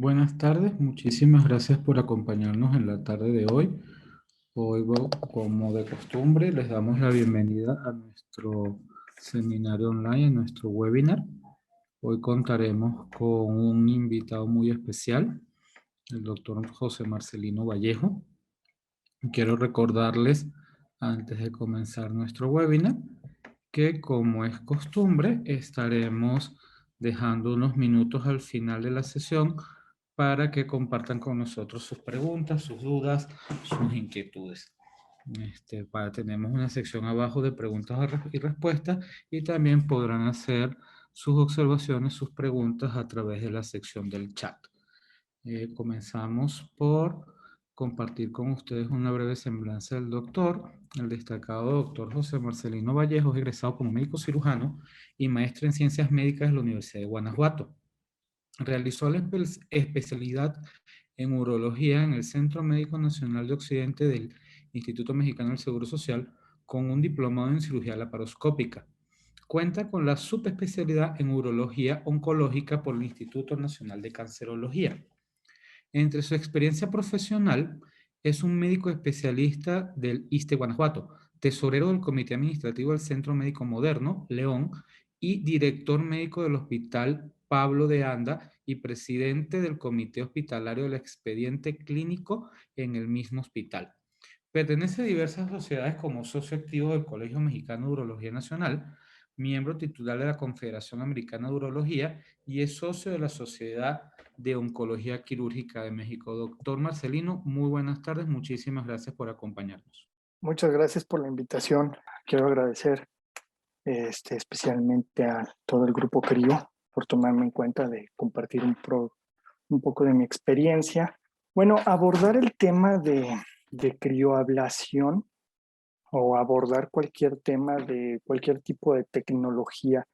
Buenas tardes, muchísimas gracias por acompañarnos en la tarde de hoy. Como de costumbre, les damos la bienvenida a nuestro seminario online, a nuestro webinar. Hoy contaremos con un invitado muy especial, el doctor José Marcelino Vallejo. Quiero recordarles, antes de comenzar nuestro webinar, que como es costumbre, estaremos dejando unos minutos al final de la sesión para que compartan con nosotros sus preguntas, sus dudas, sus inquietudes. Tenemos una sección abajo de preguntas y respuestas y también podrán hacer sus observaciones, sus preguntas a través de la sección del chat. Comenzamos por compartir con ustedes una breve semblanza del doctor. El destacado doctor José Marcelino Vallejo es egresado como médico cirujano y maestro en ciencias médicas de la Universidad de Guanajuato. Realizó la especialidad en urología en el Centro Médico Nacional de Occidente del Instituto Mexicano del Seguro Social con un diplomado en cirugía laparoscópica. Cuenta con la subespecialidad en urología oncológica por el Instituto Nacional de Cancerología. Entre su experiencia profesional, es un médico especialista del ISSSTE Guanajuato, tesorero del Comité Administrativo del Centro Médico Moderno, León, y director médico del Hospital Pablo de Anda y presidente del Comité Hospitalario del Expediente Clínico en el mismo hospital. Pertenece a diversas sociedades como socio activo del Colegio Mexicano de Urología Nacional, miembro titular de la Confederación Americana de Urología y es socio de la Sociedad de Oncología Quirúrgica de México. Doctor Marcelino, muy buenas tardes, muchísimas gracias por acompañarnos. Muchas gracias por la invitación. Quiero agradecer especialmente a todo el grupo CRIO por tomarme en cuenta de compartir un poco de mi experiencia. Bueno, abordar el tema de crioablación o abordar cualquier tema de cualquier tipo de tecnología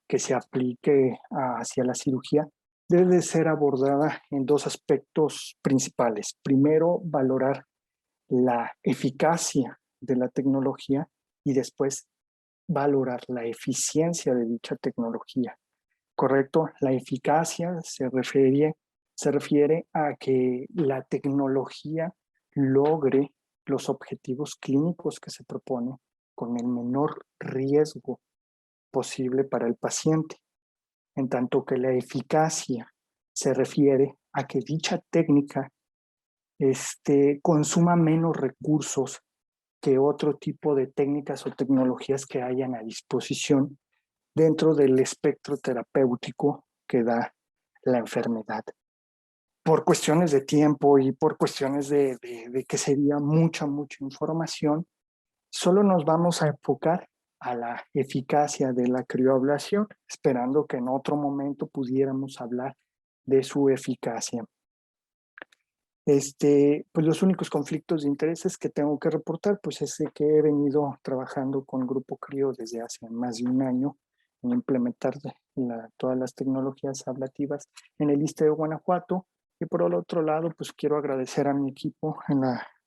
que se aplique hacia la cirugía debe de ser abordada en dos aspectos principales. Primero, valorar la eficacia de la tecnología y después valorar la eficiencia de dicha tecnología. ¿Correcto? La eficacia se refiere a que la tecnología logre los objetivos clínicos que se propone con el menor riesgo posible para el paciente, en tanto que la eficacia se refiere a que dicha técnica consuma menos recursos que otro tipo de técnicas o tecnologías que hayan a disposición dentro del espectro terapéutico que da la enfermedad. Por cuestiones de tiempo y por cuestiones de que sería mucha información, solo nos vamos a enfocar a la eficacia de la crioablación, esperando que en otro momento pudiéramos hablar de su eficacia. Pues los únicos conflictos de intereses que tengo que reportar, pues es de que he venido trabajando con Grupo CRIO desde hace más de un año en implementar todas las tecnologías ablativas en el ISSSTE de Guanajuato. Y por el otro lado, pues quiero agradecer a mi equipo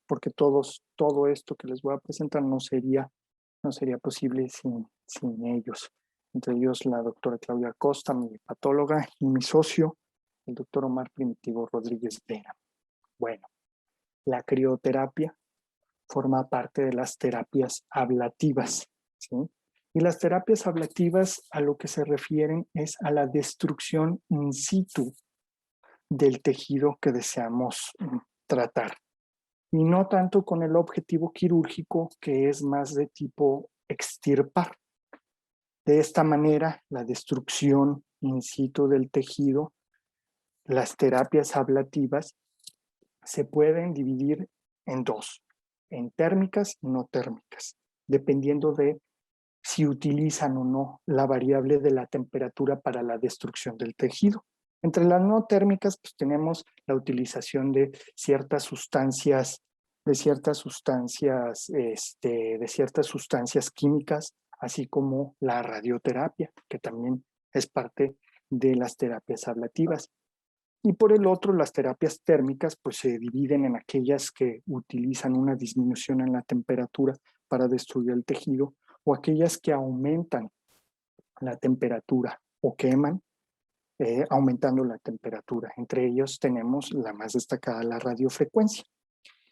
porque todo esto que les voy a presentar no sería posible sin ellos. Entre ellos la doctora Claudia Costa, mi patóloga, y mi socio, el doctor Omar Primitivo Rodríguez Vera. Bueno, la crioterapia forma parte de las terapias ablativas, ¿sí? Y las terapias ablativas a lo que se refieren es a la destrucción in situ del tejido que deseamos tratar. Y no tanto con el objetivo quirúrgico, que es más de tipo extirpar. De esta manera, la destrucción in situ del tejido, las terapias ablativas, se pueden dividir en dos, en térmicas y no térmicas, dependiendo de si utilizan o no la variable de la temperatura para la destrucción del tejido. Entre las no térmicas, pues tenemos la utilización de ciertas sustancias, de ciertas sustancias químicas, así como la radioterapia, que también es parte de las terapias ablativas. Y por el otro, las terapias térmicas pues se dividen en aquellas que utilizan una disminución en la temperatura para destruir el tejido o aquellas que aumentan la temperatura o queman aumentando la temperatura. Entre ellos tenemos la más destacada, la radiofrecuencia.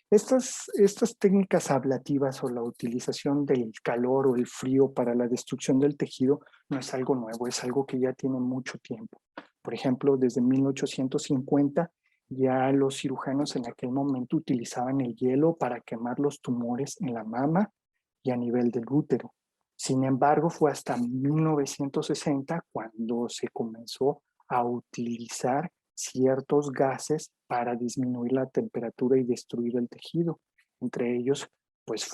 Estas técnicas ablativas o la utilización del calor o el frío para la destrucción del tejido no es algo nuevo, es algo que ya tiene mucho tiempo. Por ejemplo, desde 1850 ya los cirujanos en aquel momento utilizaban el hielo para quemar los tumores en la mama y a nivel del útero. Sin embargo, fue hasta 1960 cuando se comenzó a utilizar ciertos gases para disminuir la temperatura y destruir el tejido. Entre ellos, pues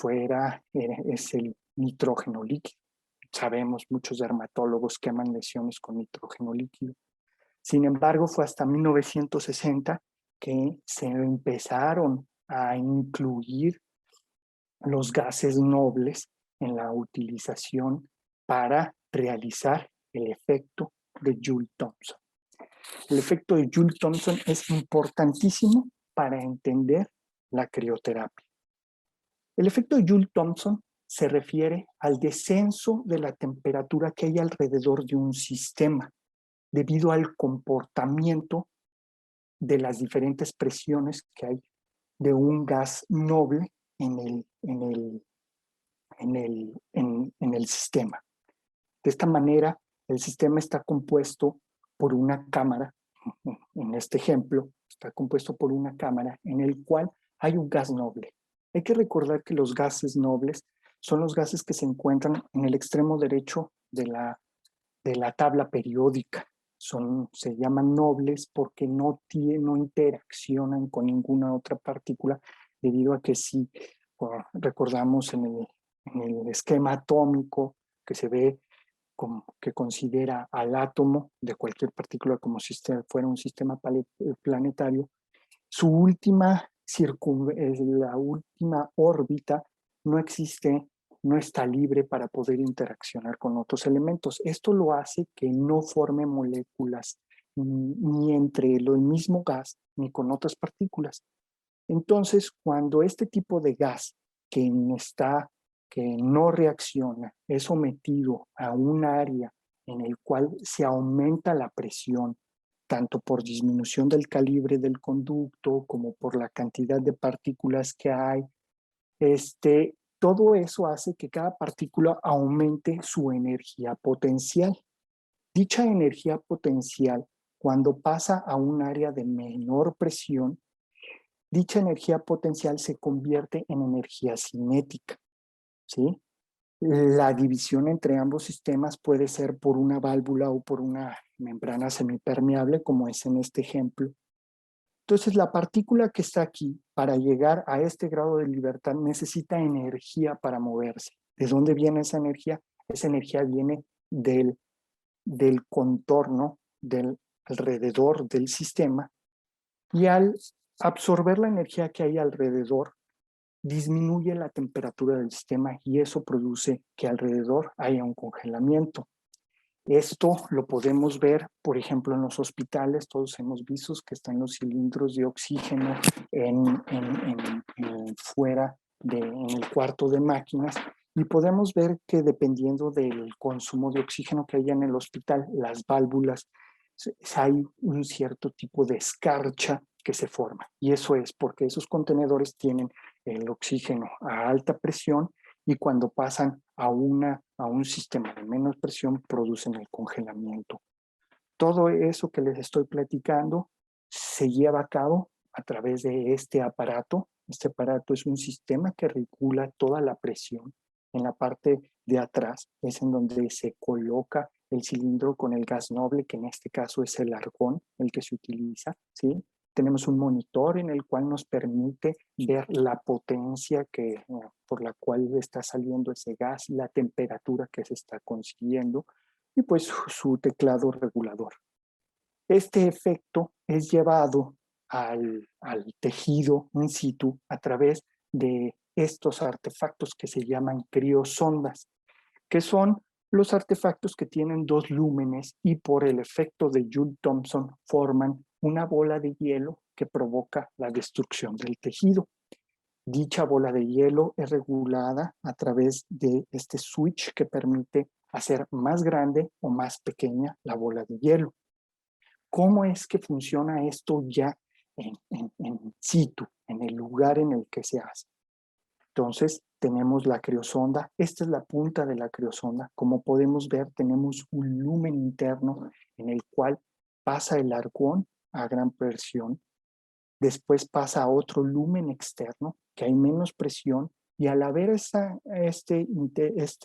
es el nitrógeno líquido. Sabemos, muchos dermatólogos queman lesiones con nitrógeno líquido. Sin embargo, fue hasta 1960 que se empezaron a incluir los gases nobles en la utilización para realizar el efecto de Joule-Thomson. El efecto de Joule-Thomson es importantísimo para entender la crioterapia. El efecto de Joule-Thomson se refiere al descenso de la temperatura que hay alrededor de un sistema debido al comportamiento de las diferentes presiones que hay de un gas noble en el sistema. De esta manera, el sistema está compuesto por una cámara, en este ejemplo, está compuesto por una cámara en el cual hay un gas noble. Hay que recordar que los gases nobles son los gases que se encuentran en el extremo derecho de la tabla periódica. Se llaman nobles porque no interaccionan con ninguna otra partícula, debido a que si recordamos en el esquema atómico que se ve, que considera al átomo de cualquier partícula como si fuera un sistema planetario, la última órbita no existe, no está libre para poder interaccionar con otros elementos. Esto lo hace que no forme moléculas ni entre el mismo gas ni con otras partículas. Entonces, cuando este tipo de gas que no reacciona es sometido a un área en el cual se aumenta la presión, tanto por disminución del calibre del conducto como por la cantidad de partículas que hay, todo eso hace que cada partícula aumente su energía potencial. Dicha energía potencial, cuando pasa a un área de menor presión, dicha energía potencial se convierte en energía cinética, ¿sí? La división entre ambos sistemas puede ser por una válvula o por una membrana semipermeable, como es en este ejemplo. Entonces, la partícula que está aquí, para llegar a este grado de libertad, necesita energía para moverse. ¿De dónde viene esa energía? Esa energía viene del contorno, alrededor del sistema, y al absorber la energía que hay alrededor, disminuye la temperatura del sistema y eso produce que alrededor haya un congelamiento. Esto lo podemos ver, por ejemplo, en los hospitales. Todos hemos visto que están los cilindros de oxígeno fuera en el cuarto de máquinas, y podemos ver que dependiendo del consumo de oxígeno que haya en el hospital, las válvulas, hay un cierto tipo de escarcha que se forma. Y eso es porque esos contenedores tienen el oxígeno a alta presión, y cuando pasan a un sistema de menos presión producen el congelamiento. Todo eso que les estoy platicando se lleva a cabo a través de este aparato. Este aparato es un sistema que regula toda la presión. En la parte de atrás es en donde se coloca el cilindro con el gas noble, que en este caso es el argón, el que se utiliza, ¿sí? Tenemos un monitor en el cual nos permite ver la potencia por la cual está saliendo ese gas, la temperatura que se está consiguiendo, y pues su teclado regulador. Este efecto es llevado al tejido in situ a través de estos artefactos que se llaman criosondas, que son los artefactos que tienen dos lúmenes y por el efecto de Joule-Thomson forman una bola de hielo que provoca la destrucción del tejido. Dicha bola de hielo es regulada a través de este switch que permite hacer más grande o más pequeña la bola de hielo. ¿Cómo es que funciona esto ya en situ, en el lugar en el que se hace? Entonces, tenemos la criosonda. Esta es la punta de la criosonda. Como podemos ver, tenemos un lumen interno en el cual pasa el argón a gran presión. Después pasa a otro lumen externo, que hay menos presión. Y al haber este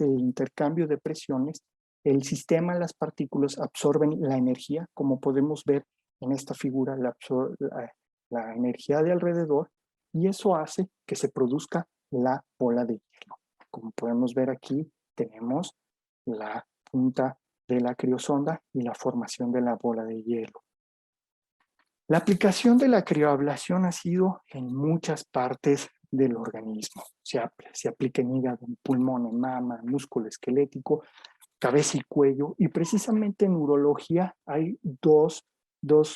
intercambio de presiones, el sistema, las partículas absorben la energía, como podemos ver en esta figura, la energía de alrededor, y eso hace que se produzca la bola de hielo. Como podemos ver aquí, tenemos la punta de la criosonda y la formación de la bola de hielo. La aplicación de la crioablación ha sido en muchas partes del organismo. Se aplica en hígado, en pulmón, en mama, en músculo esquelético, cabeza y cuello. Y precisamente en urología hay dos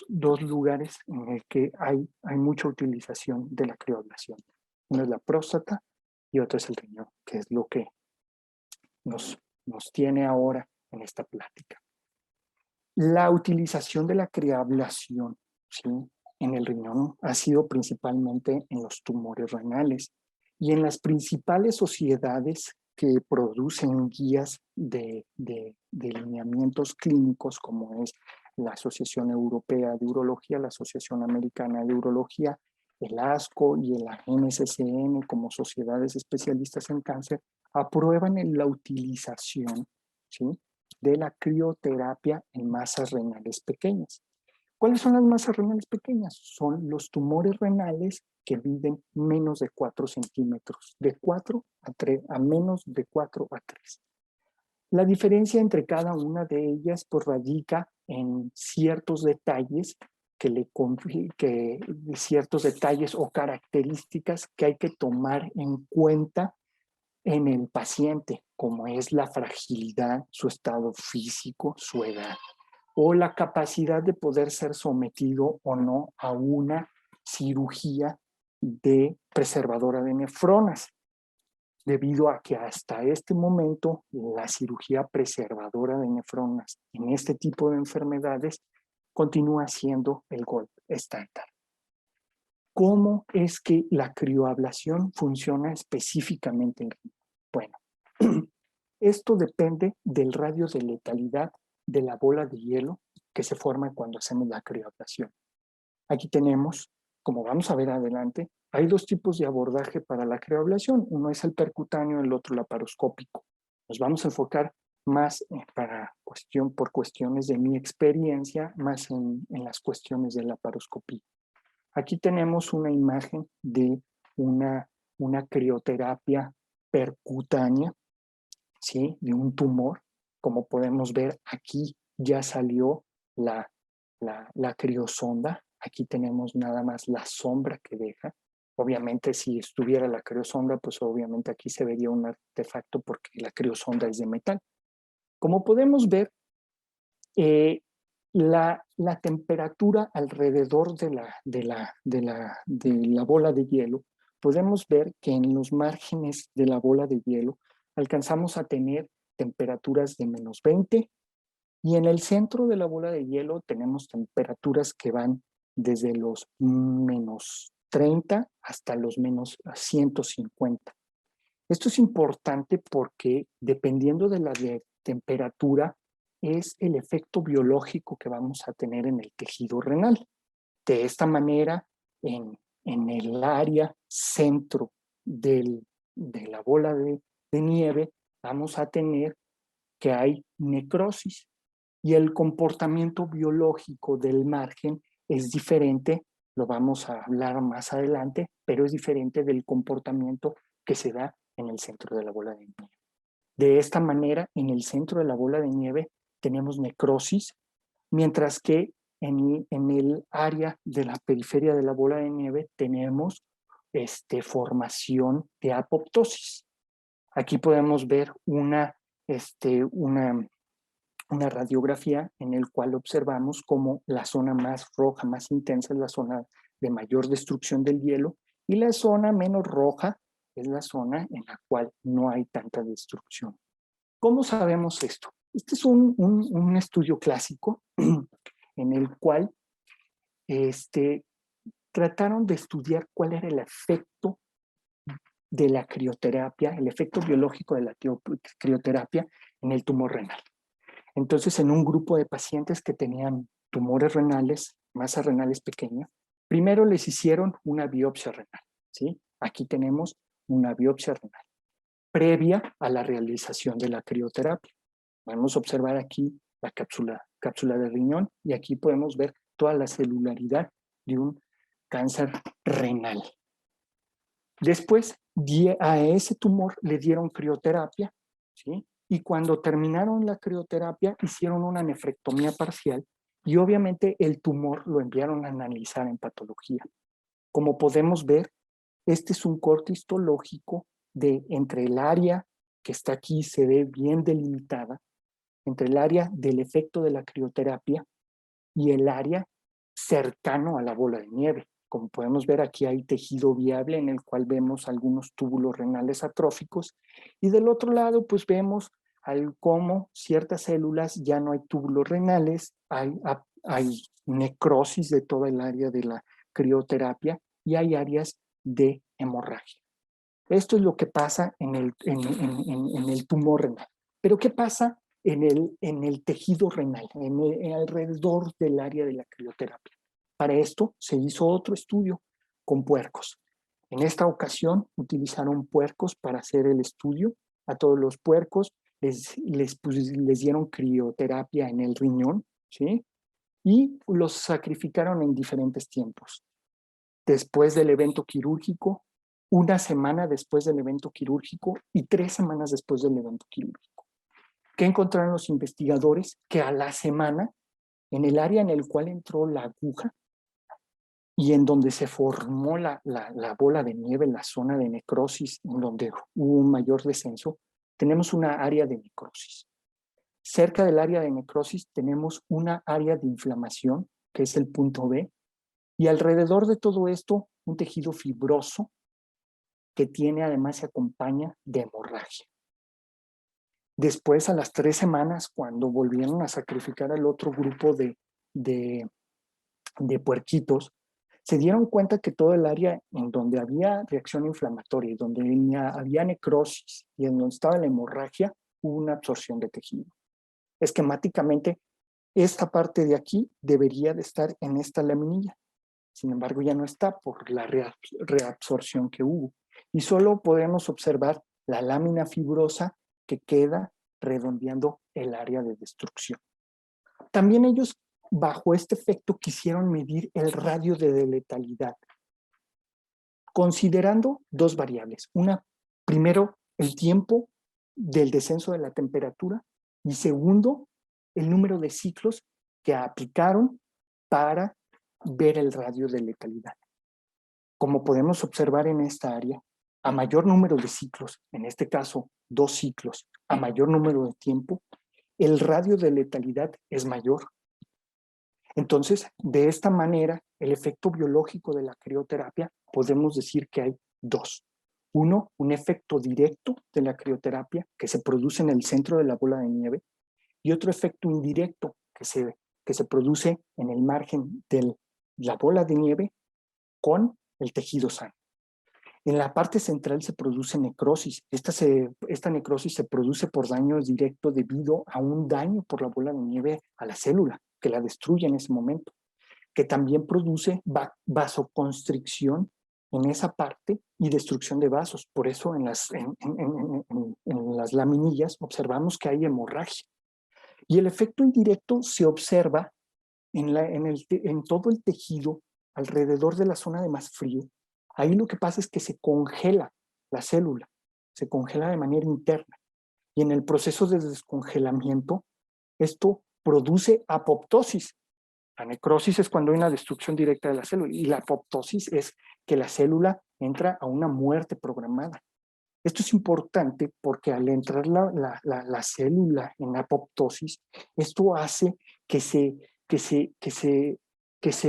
lugares en el que hay mucha utilización de la crioablación. Uno es la próstata y otro es el riñón, que es lo que nos tiene ahora en esta plática. La utilización de la crioablación, ¿sí?, en el riñón ha sido principalmente en los tumores renales y en las principales sociedades que producen guías de lineamientos clínicos, como es la Asociación Europea de Urología, la Asociación Americana de Urología, el ASCO y el NSCN como sociedades especialistas en cáncer, aprueban la utilización, ¿sí?, de la crioterapia en masas renales pequeñas. ¿Cuáles son las masas renales pequeñas? Son los tumores renales que miden menos de 4 centímetros, de 4 a menos de 4 a 3. La diferencia entre cada una de ellas pues radica en ciertos detalles ciertos detalles o características que hay que tomar en cuenta en el paciente, como es la fragilidad, su estado físico, su edad, o la capacidad de poder ser sometido o no a una cirugía de preservadora de nefronas, debido a que hasta este momento la cirugía preservadora de nefronas en este tipo de enfermedades continúa siendo el gold estándar. ¿Cómo es que la crioablación funciona específicamente en el riñón? Bueno, esto depende del radio de letalidad de la bola de hielo que se forma cuando hacemos la crioablación. Aquí tenemos, como vamos a ver adelante, hay dos tipos de abordaje para la crioablación. Uno es el percutáneo, el otro laparoscópico. Nos vamos a enfocar más por cuestiones de mi experiencia, más en las cuestiones de laparoscopía. Aquí tenemos una imagen de una crioterapia percutánea, ¿sí?, de un tumor. Como podemos ver, aquí ya salió la criosonda. Aquí tenemos nada más la sombra que deja. Obviamente, si estuviera la criosonda, pues obviamente aquí se vería un artefacto porque la criosonda es de metal. Como podemos ver, la temperatura alrededor de la bola de hielo, podemos ver que en los márgenes de la bola de hielo alcanzamos a tener temperaturas de menos 20 y en el centro de la bola de hielo tenemos temperaturas que van desde los menos 30 hasta los menos 150. Esto es importante porque dependiendo de la temperatura es el efecto biológico que vamos a tener en el tejido renal. De esta manera, en el área centro de la bola de nieve, vamos a tener que hay necrosis y el comportamiento biológico del margen es diferente, lo vamos a hablar más adelante, pero es diferente del comportamiento que se da en el centro de la bola de nieve. De esta manera, en el centro de la bola de nieve tenemos necrosis, mientras que en el área de la periferia de la bola de nieve tenemos formación de apoptosis. Aquí podemos ver una radiografía en el cual observamos cómo la zona más roja, más intensa es la zona de mayor destrucción del hielo y la zona menos roja es la zona en la cual no hay tanta destrucción. ¿Cómo sabemos esto? Este es un estudio clásico en el cual trataron de estudiar cuál era el efecto de la crioterapia, el efecto biológico de la crioterapia en el tumor renal. Entonces, en un grupo de pacientes que tenían tumores renales, masas renales pequeñas, primero les hicieron una biopsia renal, ¿sí? Aquí tenemos una biopsia renal previa a la realización de la crioterapia. Podemos observar aquí la cápsula de riñón y aquí podemos ver toda la celularidad de un cáncer renal. Después, a ese tumor le dieron crioterapia, ¿sí? Y cuando terminaron la crioterapia, hicieron una nefrectomía parcial y obviamente el tumor lo enviaron a analizar en patología. Como podemos ver, este es un corte histológico de entre el área que está aquí, se ve bien delimitada, entre el área del efecto de la crioterapia y el área cercano a la bola de nieve. Como podemos ver, aquí hay tejido viable en el cual vemos algunos túbulos renales atróficos y del otro lado pues vemos cómo ciertas células ya no hay túbulos renales, hay necrosis de toda el área de la crioterapia y hay áreas de hemorragia. Esto es lo que pasa en el tumor renal. Pero ¿qué pasa en el tejido renal, alrededor del área de la crioterapia? Para esto se hizo otro estudio con puercos. En esta ocasión utilizaron puercos para hacer el estudio. A todos los puercos les dieron crioterapia en el riñón, ¿sí? Y los sacrificaron en diferentes tiempos. Después del evento quirúrgico, una semana después del evento quirúrgico y 3 semanas después del evento quirúrgico. ¿Qué encontraron los investigadores? Que a la semana, en el área en el cual entró la aguja y en donde se formó la bola de nieve, la zona de necrosis, en donde hubo un mayor descenso, tenemos una área de necrosis. Cerca del área de necrosis tenemos una área de inflamación, que es el punto B, y alrededor de todo esto, un tejido fibroso que además se acompaña de hemorragia. Después, a las 3 semanas, cuando volvieron a sacrificar al otro grupo de puerquitos, se dieron cuenta que todo el área en donde había reacción inflamatoria y donde había necrosis y en donde estaba la hemorragia, hubo una absorción de tejido. Esquemáticamente, esta parte de aquí debería de estar en esta laminilla. Sin embargo, ya no está por la reabsorción que hubo. Y solo podemos observar la lámina fibrosa que queda redondeando el área de destrucción. También ellos, bajo este efecto, quisieron medir el radio de letalidad, considerando 2 variables. Una, primero, el tiempo del descenso de la temperatura y segundo, el número de ciclos que aplicaron para ver el radio de letalidad. Como podemos observar en esta área, a mayor número de ciclos, en este caso 2 ciclos, a mayor número de tiempo, el radio de letalidad es mayor. Entonces, de esta manera, el efecto biológico de la crioterapia, podemos decir que hay 2. Uno, un efecto directo de la crioterapia que se produce en el centro de la bola de nieve y otro efecto indirecto que se produce en el margen de la bola de nieve con el tejido sano. En la parte central se produce necrosis. Esta necrosis se produce por daño directo debido a un daño por la bola de nieve a la célula, que la destruye en ese momento, que también produce vasoconstricción en esa parte y destrucción de vasos. Por eso en las laminillas observamos que hay hemorragia. Y el efecto indirecto se observa en todo el tejido alrededor de la zona de más frío. Ahí lo que pasa es que se congela la célula, se congela de manera interna. Y en el proceso de descongelamiento, esto produce apoptosis. La necrosis es cuando hay una destrucción directa de la célula y la apoptosis es que la célula entra a una muerte programada. Esto es importante porque al entrar la célula en apoptosis, esto hace que se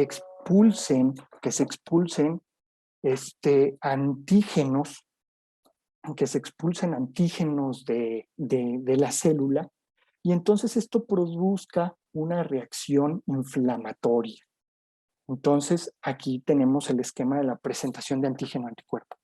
expulsen antígenos, de la célula y entonces esto produzca una reacción inflamatoria. Entonces, aquí tenemos el esquema de la presentación de antígeno-anticuerpo.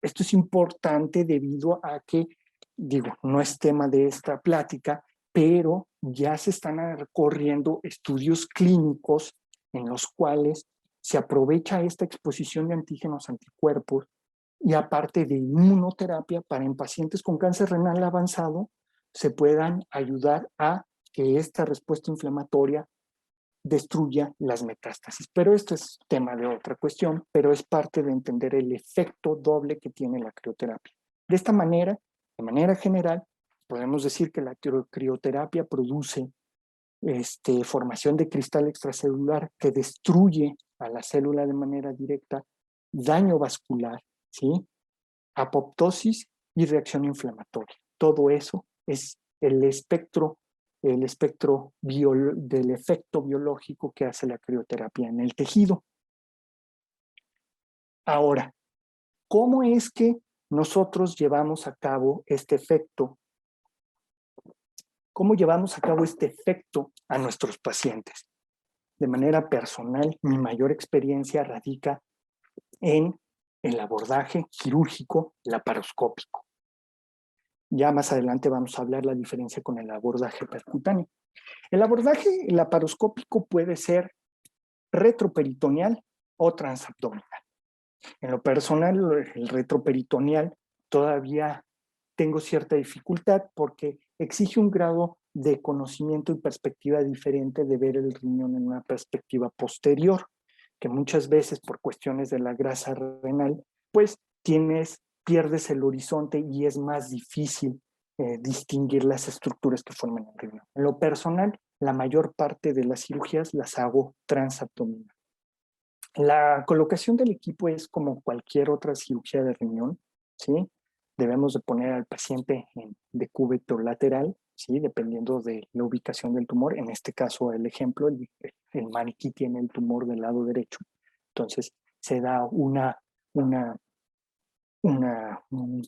Esto es importante debido a que, digo, no es tema de esta plática, pero ya se están corriendo estudios clínicos en los cuales se aprovecha esta exposición de antígenos-anticuerpos y aparte de inmunoterapia para en pacientes con cáncer renal avanzado se puedan ayudar a que esta respuesta inflamatoria destruya las metástasis. Pero esto es tema de otra cuestión, pero es parte de entender el efecto doble que tiene la crioterapia. De esta manera, de manera general, podemos decir que la crioterapia produce formación de cristal extracelular que destruye a la célula de manera directa, daño vascular, ¿sí? Apoptosis y reacción inflamatoria. Todo eso es el espectro del efecto biológico que hace la crioterapia en el tejido. Ahora, ¿cómo es que nosotros llevamos a cabo este efecto? ¿Cómo llevamos a cabo este efecto a nuestros pacientes? De manera personal, mi mayor experiencia radica en el abordaje quirúrgico laparoscópico. Ya más adelante vamos a hablar la diferencia con el abordaje percutáneo. El abordaje laparoscópico puede ser retroperitoneal o transabdominal. En lo personal, el retroperitoneal todavía tengo cierta dificultad porque exige un grado de conocimiento y perspectiva diferente de ver el riñón en una perspectiva posterior, que muchas veces por cuestiones de la grasa renal, pues pierdes el horizonte y es más difícil distinguir las estructuras que forman el riñón. En lo personal, la mayor parte de las cirugías las hago transabdominal. La colocación del equipo es como cualquier otra cirugía de riñón, ¿sí? Debemos de poner al paciente en decúbito lateral, ¿sí? Dependiendo de la ubicación del tumor. En este caso, el ejemplo, el maniquí tiene el tumor del lado derecho. Entonces, se da un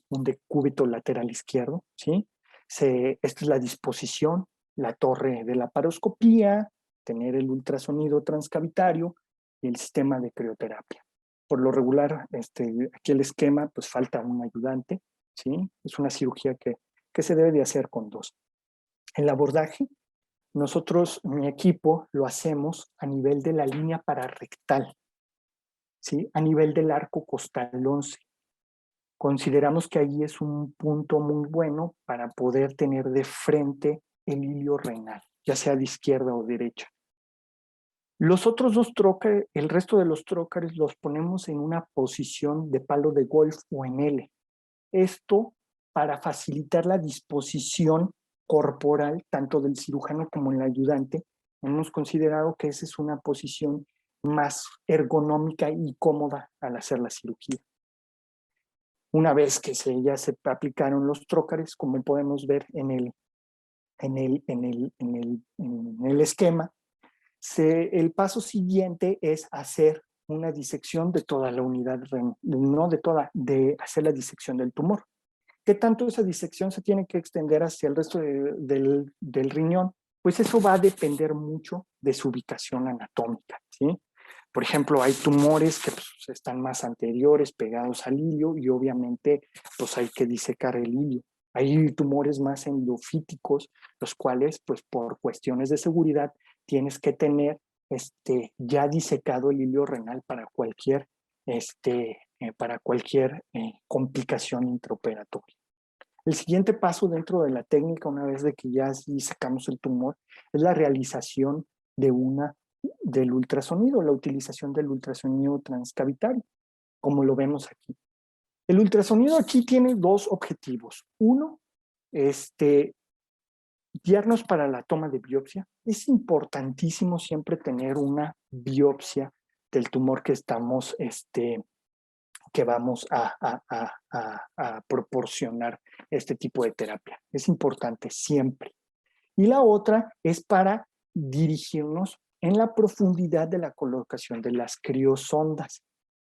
decúbito lateral izquierdo, ¿sí? Esta es la disposición, la torre de la paroscopía, tener el ultrasonido transcavitario y el sistema de crioterapia. Por lo regular, aquí el esquema, pues falta un ayudante, ¿sí? Es una cirugía que se debe de hacer con dos. El abordaje, nosotros, mi equipo, lo hacemos a nivel de la línea pararrectal, ¿sí? A nivel del arco costal 11. Consideramos que ahí es un punto muy bueno para poder tener de frente el hilio renal, ya sea de izquierda o derecha. Los otros dos trócares, el resto de los trócares los ponemos en una posición de palo de golf o en L. Esto para facilitar la disposición corporal, tanto del cirujano como el ayudante. Hemos considerado que esa es una posición más ergonómica y cómoda al hacer la cirugía. Una vez que ya se aplicaron los trócares, como podemos ver en el esquema, el paso siguiente es hacer una disección de toda la unidad, no de toda, de hacer la disección del tumor. ¿Qué tanto esa disección se tiene que extender hacia el resto del riñón? Pues eso va a depender mucho de su ubicación anatómica, ¿sí? Por ejemplo, hay tumores que pues, están más anteriores, pegados al hilio, y obviamente pues hay que disecar el hilio. Hay tumores más endofíticos, los cuales pues por cuestiones de seguridad tienes que tener ya disecado el hilio renal para cualquier complicación intraoperatoria. El siguiente paso dentro de la técnica, una vez de que ya disecamos el tumor, es la realización del ultrasonido, la utilización del ultrasonido transcavitario, como lo vemos aquí. El ultrasonido aquí tiene dos objetivos. Uno, guiarnos para la toma de biopsia. Es importantísimo siempre tener una biopsia del tumor que vamos a proporcionar este tipo de terapia. Es importante siempre. Y la otra es para dirigirnos en la profundidad de la colocación de las criosondas.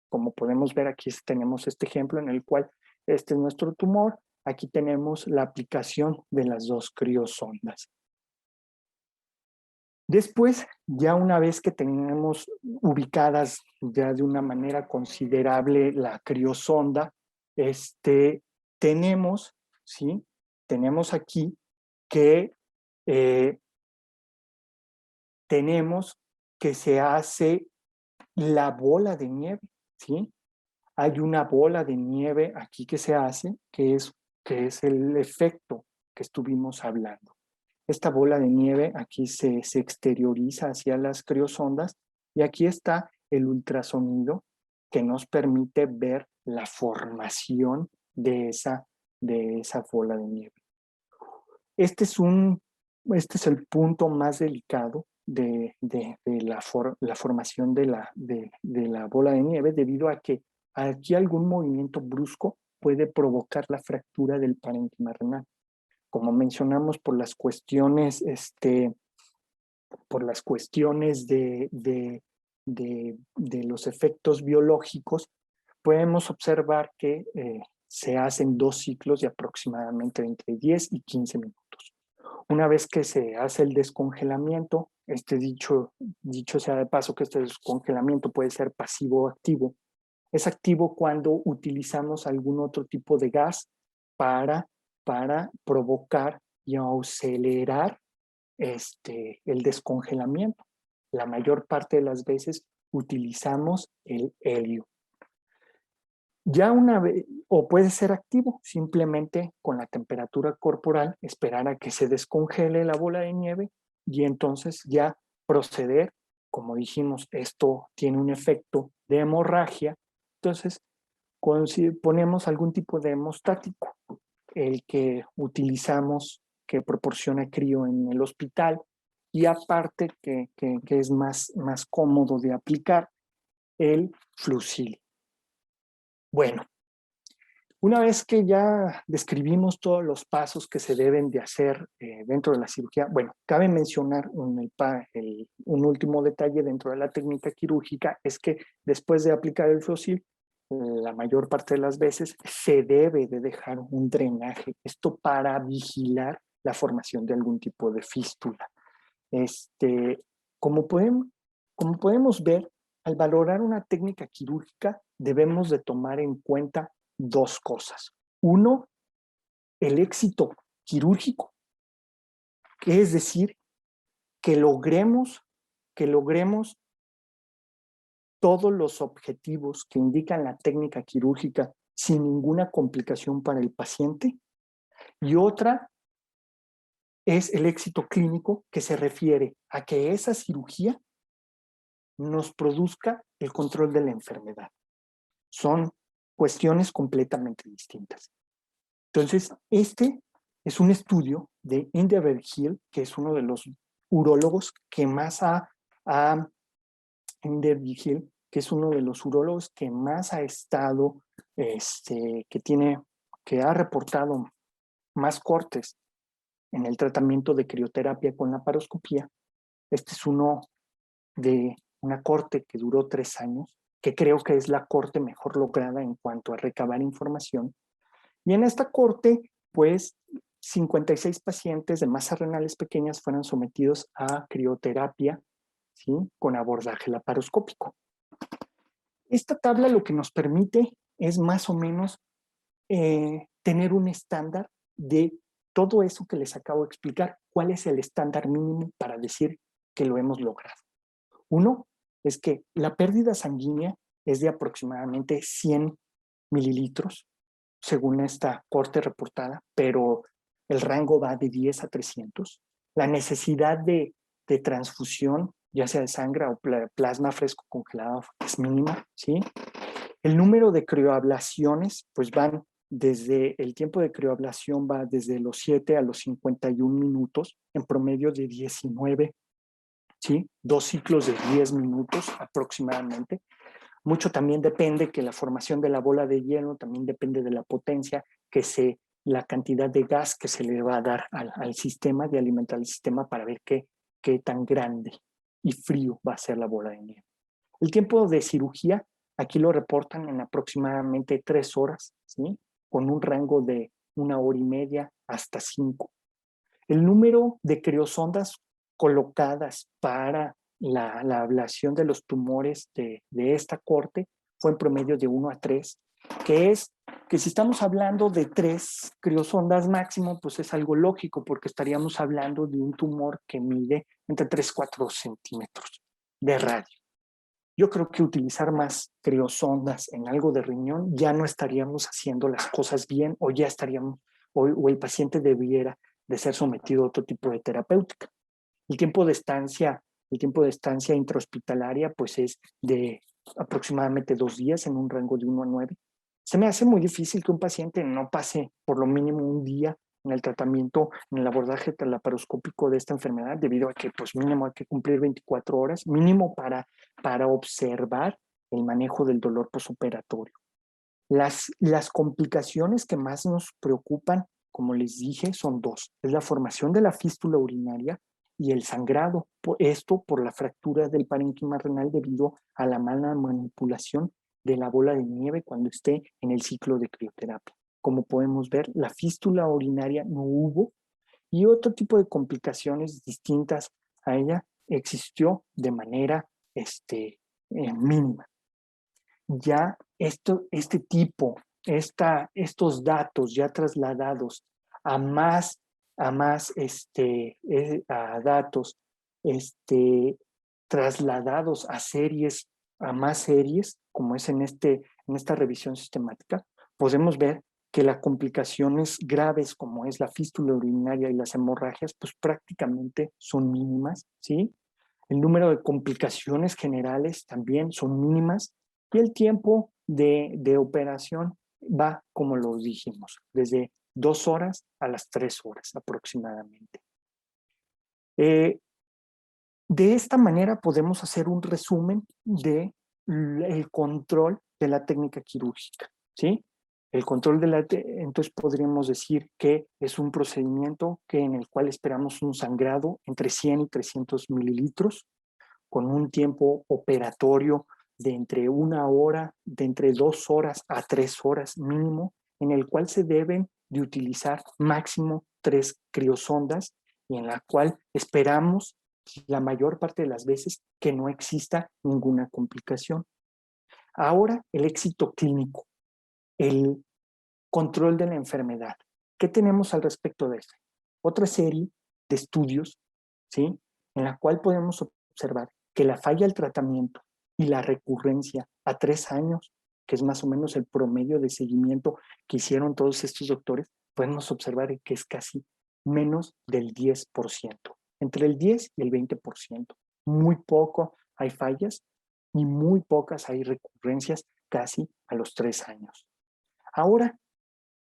Como podemos ver aquí tenemos este ejemplo en el cual este es nuestro tumor. Aquí tenemos la aplicación de las dos criosondas. Después, ya una vez que tenemos ubicadas ya de una manera considerable la criosonda, tenemos, ¿sí? Tenemos aquí que eh, tenemos que se hace la bola de nieve, ¿sí? Hay una bola de nieve aquí que se hace, que es el efecto que estuvimos hablando. Esta bola de nieve aquí se exterioriza hacia las criosondas y aquí está el ultrasonido que nos permite ver la formación de esa bola de nieve. Este es, este es el punto más delicado de la formación de la bola de nieve, debido a que aquí algún movimiento brusco puede provocar la fractura del parénquima renal. Como mencionamos, por las cuestiones de los efectos biológicos, podemos observar que se hacen 2 ciclos de aproximadamente entre 10 y 15 minutos. Una vez que se hace el descongelamiento, dicho sea de paso que este descongelamiento puede ser pasivo o activo. Es activo cuando utilizamos algún otro tipo de gas para, para provocar y acelerar el descongelamiento. La mayor parte de las veces utilizamos el helio. Ya una vez, o puede ser activo, simplemente con la temperatura corporal, esperar a que se descongele la bola de nieve y entonces ya proceder. Como dijimos, esto tiene un efecto de hemorragia, entonces ponemos algún tipo de hemostático, el que utilizamos, que proporciona crío en el hospital, y aparte que es más cómodo de aplicar, el Flucil. Bueno, una vez que ya describimos todos los pasos que se deben de hacer dentro de la cirugía, bueno, cabe mencionar un último detalle dentro de la técnica quirúrgica, es que después de aplicar el Flucil, la mayor parte de las veces se debe de dejar un drenaje, esto para vigilar la formación de algún tipo de fístula. Como podemos, como podemos ver, al valorar una técnica quirúrgica debemos de tomar en cuenta 2 cosas. Uno, el éxito quirúrgico, que es decir, que logremos todos los objetivos que indican la técnica quirúrgica sin ninguna complicación para el paciente. Y otra es el éxito clínico, que se refiere a que esa cirugía nos produzca el control de la enfermedad. Son cuestiones completamente distintas. Entonces, este es un estudio de Inderberg-Hill, que es uno de los urólogos que más Inderberg-Hill, que es uno de los urólogos que más ha estado, que ha reportado más cortes en el tratamiento de crioterapia con laparoscopía. Este es uno de una corte que duró 3 años, que creo que es la corte mejor lograda en cuanto a recabar información. Y en esta corte, pues, 56 pacientes de masas renales pequeñas fueron sometidos a crioterapia, ¿sí?, con abordaje laparoscópico. Esta tabla lo que nos permite es más o menos tener un estándar de todo eso que les acabo de explicar. ¿Cuál es el estándar mínimo para decir que lo hemos logrado? Uno es que la pérdida sanguínea es de aproximadamente 100 mililitros, según esta corte reportada, pero el rango va de 10 a 300. La necesidad de transfusión, ya sea de sangre o plasma fresco congelado, es mínima, ¿sí? El número de crioablaciones, pues el tiempo de crioablación va desde los 7 a los 51 minutos, en promedio de 19, ¿sí? 2 ciclos de 10 minutos aproximadamente. Mucho también depende que la formación de la bola de hielo también depende de la potencia, la cantidad de gas que se le va a dar al sistema, de alimentar el sistema para ver qué tan grande y frío va a ser la bola de nieve. El tiempo de cirugía, aquí lo reportan en aproximadamente 3 horas, ¿sí?, con un rango de 1 hora y media hasta 5. El número de criosondas colocadas para la ablación de los tumores de esta corte fue en promedio de 1 a 3, que es que si estamos hablando de 3 criosondas máximo, pues es algo lógico, porque estaríamos hablando de un tumor que mide entre 3 y 4 centímetros de radio. Yo creo que utilizar más criosondas en algo de riñón ya no estaríamos haciendo las cosas bien, o ya estaríamos, o el paciente debiera de ser sometido a otro tipo de terapéutica. El tiempo de estancia, intrahospitalaria, pues es de aproximadamente 2 días en un rango de 1 a 9. Se me hace muy difícil que un paciente no pase por lo mínimo un día en el tratamiento, en el abordaje laparoscópico de esta enfermedad, debido a que pues mínimo hay que cumplir 24 horas, mínimo para observar el manejo del dolor posoperatorio. Las complicaciones que más nos preocupan, como les dije, son 2. Es la formación de la fístula urinaria y el sangrado. Esto por la fractura del parénquima renal debido a la mala manipulación de la bola de nieve cuando esté en el ciclo de crioterapia. Como podemos ver, la fístula urinaria no hubo, y otro tipo de complicaciones distintas a ella existió de manera mínima. Ya estos datos ya trasladados a datos trasladados a más series, como es en esta revisión sistemática, podemos ver que las complicaciones graves, como es la fístula urinaria y las hemorragias, pues prácticamente son mínimas, ¿sí? El número de complicaciones generales también son mínimas, y el tiempo de operación va, como lo dijimos, desde 2 horas a las 3 horas aproximadamente. De esta manera podemos hacer un resumen del control de la técnica quirúrgica, ¿sí? Entonces podríamos decir que es un procedimiento en el cual esperamos un sangrado entre 100 y 300 mililitros, con un tiempo operatorio de entre 1 hora, de entre 2 horas a 3 horas mínimo, en el cual se deben de utilizar máximo 3 criosondas, y en la cual esperamos la mayor parte de las veces que no exista ninguna complicación. Ahora, el éxito clínico, el control de la enfermedad. ¿Qué tenemos al respecto de esto? Otra serie de estudios, ¿sí?, en la cual podemos observar que la falla al tratamiento y la recurrencia a 3 años, que es más o menos el promedio de seguimiento que hicieron todos estos doctores, podemos observar que es casi menos del 10%, entre el 10 y el 20%. Muy poco hay fallas y muy pocas hay recurrencias casi a los 3 años. Ahora,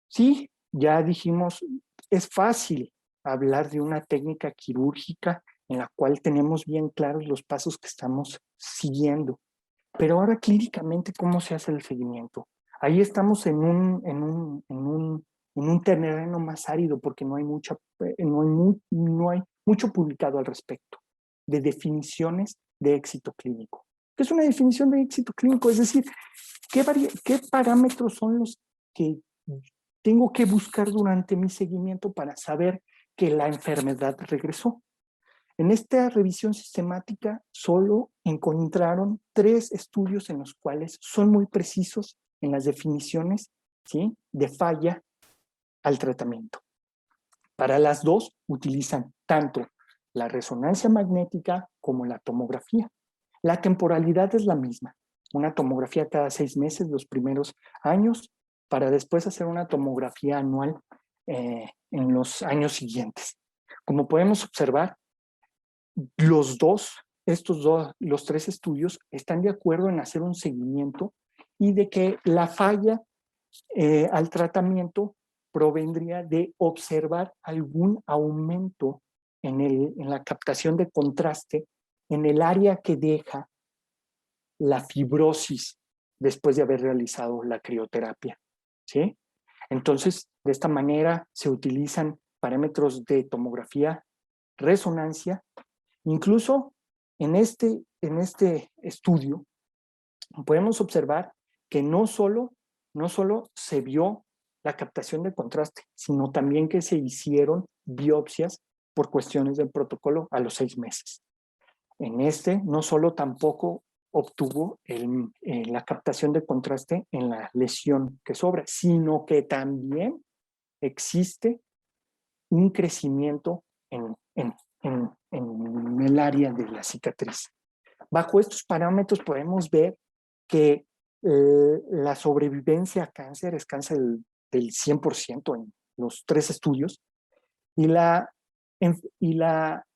sí, ya dijimos, es fácil hablar de una técnica quirúrgica en la cual tenemos bien claros los pasos que estamos siguiendo. Pero ahora clínicamente, ¿cómo se hace el seguimiento? Ahí estamos en un terreno más árido, porque no hay mucho publicado al respecto de definiciones de éxito clínico. ¿Qué es una definición de éxito clínico? Es decir, ¿qué parámetros son los que tengo que buscar durante mi seguimiento para saber que la enfermedad regresó? En esta revisión sistemática solo encontraron 3 estudios en los cuales son muy precisos en las definiciones, ¿sí?, de falla al tratamiento. Para las 2 utilizan tanto la resonancia magnética como la tomografía. La temporalidad es la misma. Una tomografía cada 6 meses los primeros años, para después hacer una tomografía anual en los años siguientes. Como podemos observar, los 3 estudios están de acuerdo en hacer un seguimiento, y de que la falla al tratamiento provendría de observar algún aumento en la captación de contraste en el área que deja la fibrosis después de haber realizado la crioterapia, ¿sí? Entonces, de esta manera se utilizan parámetros de tomografía, resonancia. Incluso en este estudio podemos observar que no solo se vio la captación de contraste, sino también que se hicieron biopsias por cuestiones del protocolo a los 6 meses. En este no solo tampoco obtuvo la captación de contraste en la lesión que sobra, sino que también existe un crecimiento en el área de la cicatriz. Bajo estos parámetros podemos ver que la sobrevivencia a cáncer es cáncer del 100% en los 3 estudios y,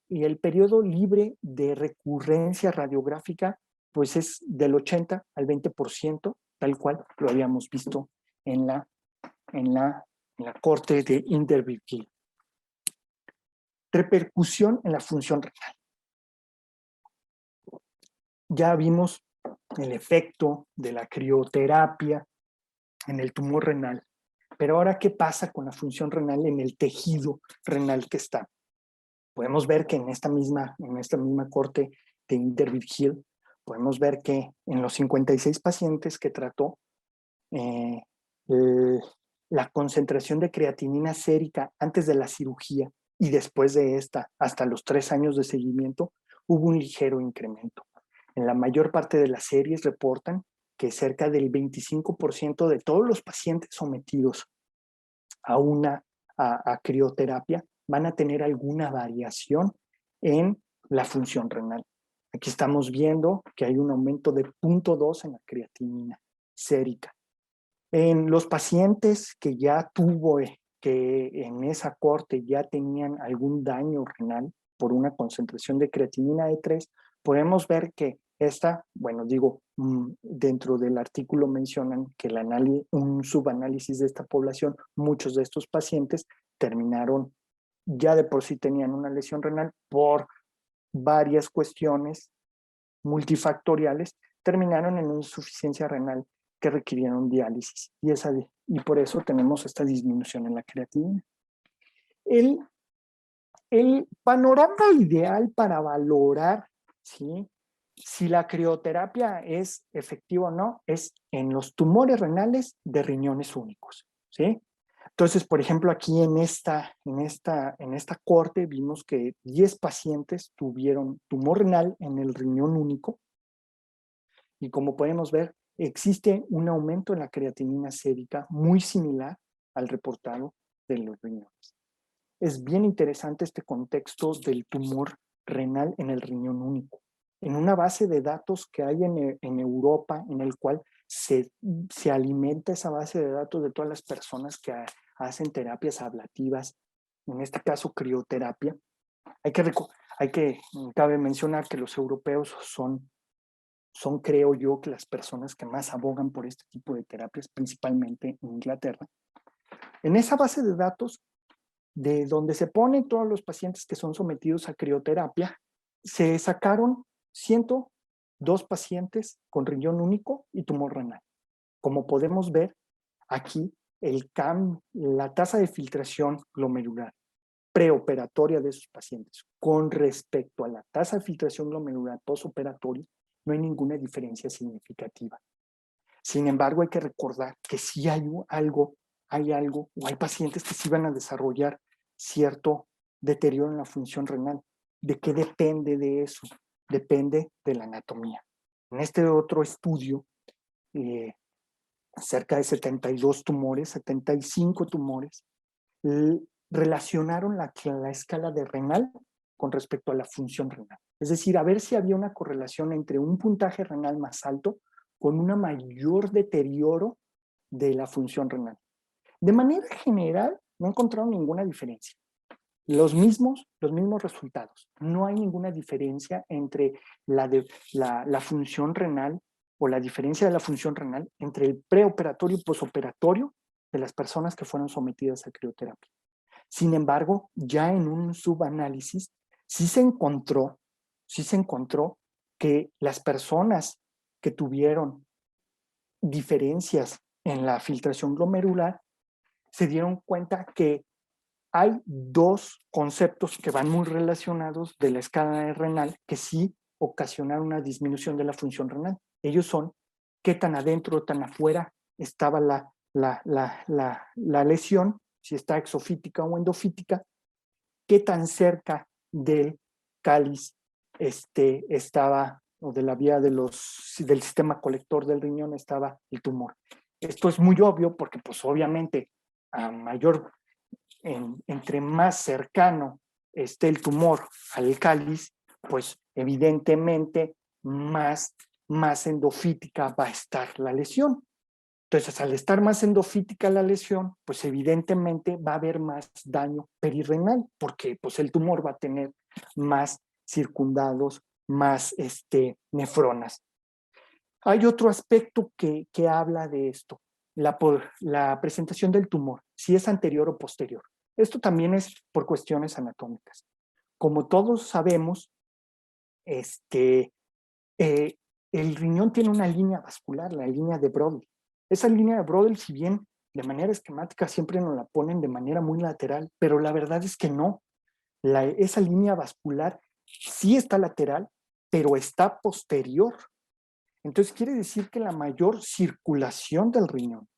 y el periodo libre de recurrencia radiográfica pues es del 80 al 20%, tal cual lo habíamos visto en la corte de Inderbilt. Repercusión en la función renal. Ya vimos el efecto de la crioterapia en el tumor renal, pero ahora, ¿qué pasa con la función renal en el tejido renal que está? Podemos ver que en esta misma corte de Inderbilt, podemos ver que en los 56 pacientes que trató, la concentración de creatinina sérica antes de la cirugía y después de esta, hasta los 3 años de seguimiento, hubo un ligero incremento. En la mayor parte de las series reportan que cerca del 25% de todos los pacientes sometidos a crioterapia van a tener alguna variación en la función renal. Aquí estamos viendo que hay un aumento de 0.2 en la creatinina sérica. En los pacientes que ya que en esa corte ya tenían algún daño renal por una concentración de creatinina de 3, podemos ver que dentro del artículo mencionan que un subanálisis de esta población, muchos de estos pacientes terminaron, ya de por sí tenían una lesión renal por varias cuestiones multifactoriales, terminaron en una insuficiencia renal que requirieron diálisis y por eso tenemos esta disminución en la creatinina. El panorama ideal para valorar si la crioterapia es efectiva o no es en los tumores renales de riñones únicos, ¿sí? Entonces, por ejemplo, aquí en esta corte vimos que 10 pacientes tuvieron tumor renal en el riñón único y como podemos ver, existe un aumento en la creatinina sérica muy similar al reportado de los riñones. Es bien interesante este contexto del tumor renal en el riñón único. En una base de datos que hay en Europa, en el cual se alimenta esa base de datos de todas las personas que hacen terapias ablativas, en este caso crioterapia, cabe mencionar que los europeos son, creo yo, que las personas que más abogan por este tipo de terapias, principalmente en Inglaterra. En esa base de datos, de donde se ponen todos los pacientes que son sometidos a crioterapia, se sacaron 102 pacientes con riñón único y tumor renal. Como podemos ver aquí, la tasa de filtración glomerular preoperatoria de esos pacientes con respecto a la tasa de filtración glomerular postoperatoria, no hay ninguna diferencia significativa. Sin embargo, hay que recordar que sí hay algo, o hay pacientes que sí van a desarrollar cierto deterioro en la función renal. ¿De qué depende de eso? Depende de la anatomía. En este otro estudio, cerca de 75 tumores, relacionaron la escala de renal con respecto a la función renal. Es decir, a ver si había una correlación entre un puntaje renal más alto con un mayor deterioro de la función renal. De manera general, no encontraron ninguna diferencia. Los mismos resultados. No hay ninguna diferencia entre la función renal o la diferencia de la función renal entre el preoperatorio y posoperatorio de las personas que fueron sometidas a crioterapia. Sin embargo, ya en un subanálisis sí se encontró que las personas que tuvieron diferencias en la filtración glomerular se dieron cuenta que hay dos conceptos que van muy relacionados de la escala renal que sí ocasionaron una disminución de la función renal. Ellos son qué tan adentro o tan afuera estaba la lesión, si está exofítica o endofítica, qué tan cerca del cáliz estaba, o de la vía del sistema colector del riñón estaba el tumor. Esto es muy obvio porque pues obviamente a mayor, entre más cercano esté el tumor al cáliz, pues evidentemente más endofítica va a estar la lesión. Entonces, al estar más endofítica la lesión, pues evidentemente va a haber más daño perirrenal, porque pues el tumor va a tener más circundados, más nefronas. Hay otro aspecto que habla de esto, la presentación del tumor, si es anterior o posterior. Esto también es por cuestiones anatómicas. Como todos sabemos, el riñón tiene una línea vascular, la línea de Brodel. Esa línea de Brodel, si bien de manera esquemática siempre nos la ponen de manera muy lateral, pero la verdad es que no. Esa línea vascular sí está lateral, pero está posterior. Entonces quiere decir que la mayor circulación del riñón,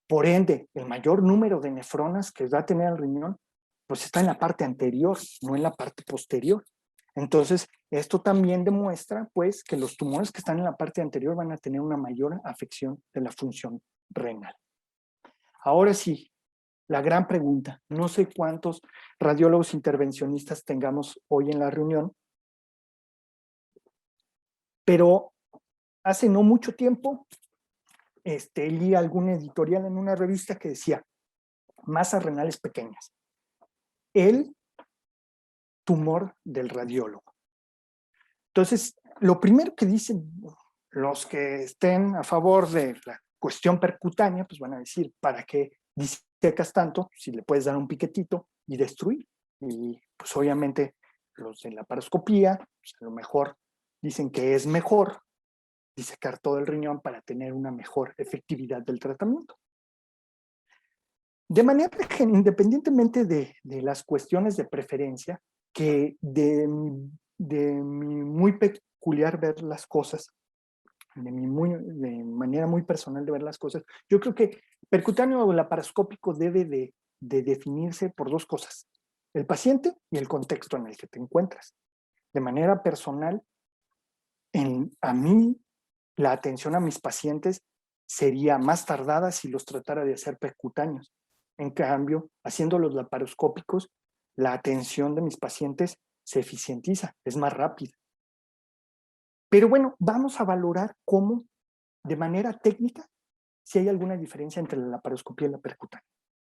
por ende, el mayor número de nefronas que va a tener el riñón, pues está en la parte anterior, no en la parte posterior. Entonces, esto también demuestra, pues, que los tumores que están en la parte anterior van a tener una mayor afección de la función renal. Ahora sí, la gran pregunta, no sé cuántos radiólogos intervencionistas tengamos hoy en la reunión, pero hace no mucho tiempo leí algún editorial en una revista que decía masas renales pequeñas, el tumor del radiólogo. Entonces, lo primero que dicen los que estén a favor de la cuestión percutánea, pues van a decir, ¿para qué disecas tanto si le puedes dar un piquetito y destruir? Y pues obviamente los de la paroscopía, pues a lo mejor dicen que es mejor disecar todo el riñón para tener una mejor efectividad del tratamiento. De manera que independientemente de las cuestiones de preferencia, que de mi muy peculiar ver las cosas, de manera muy personal de ver las cosas, yo creo que percutáneo o laparoscópico debe de definirse por dos cosas, el paciente y el contexto en el que te encuentras. De manera personal, a mí la atención a mis pacientes sería más tardada si los tratara de hacer percutáneos. En cambio, haciendo los laparoscópicos, la atención de mis pacientes se eficientiza, es más rápida. Pero bueno, vamos a valorar cómo, de manera técnica, si hay alguna diferencia entre la laparoscopía y la percutánea.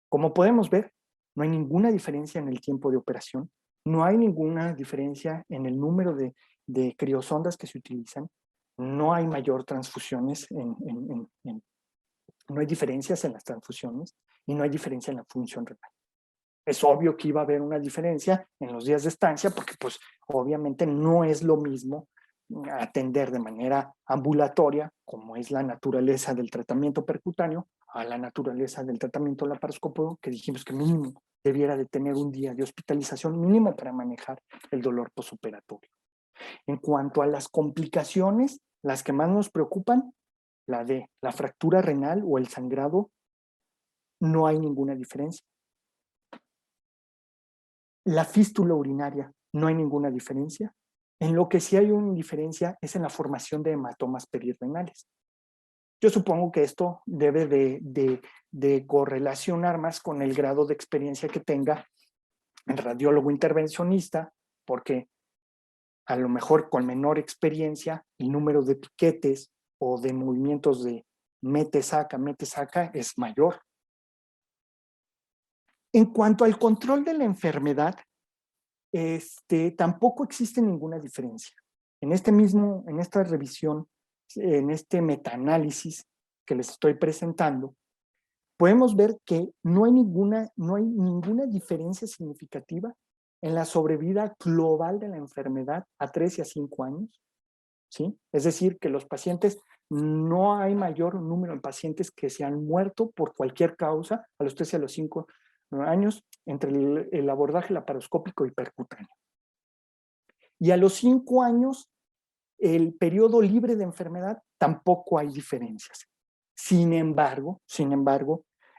Como podemos ver, no hay ninguna diferencia en el tiempo de operación, no hay ninguna diferencia en el número de criosondas que se utilizan, no hay mayor transfusiones, no hay diferencias en las transfusiones y no hay diferencia en la función renal. Es obvio que iba a haber una diferencia en los días de estancia porque pues obviamente no es lo mismo atender de manera ambulatoria, como es la naturaleza del tratamiento percutáneo, a la naturaleza del tratamiento laparoscópico, que dijimos que mínimo debiera de tener un día de hospitalización mínimo para manejar el dolor posoperatorio. En cuanto a las complicaciones, las que más nos preocupan, la de la fractura renal o el sangrado, no hay ninguna diferencia. La fístula urinaria, no hay ninguna diferencia. En lo que sí hay una diferencia es en la formación de hematomas perirrenales. Yo supongo que esto debe de correlacionar más con el grado de experiencia que tenga el radiólogo intervencionista, porque a lo mejor con menor experiencia, el número de piquetes o de movimientos de mete, saca es mayor. En cuanto al control de la enfermedad, tampoco existe ninguna diferencia. En esta revisión, en este metaanálisis que les estoy presentando, podemos ver que no hay ninguna diferencia significativa en la sobrevida global de la enfermedad a 3 y a 5 años. ¿Sí? Es decir, que los pacientes, no hay mayor número de pacientes que se han muerto por cualquier causa a los 3 y a los 5 años entre el abordaje laparoscópico y percutáneo. Y a los 5 años, el periodo libre de enfermedad, tampoco hay diferencias. Sin embargo,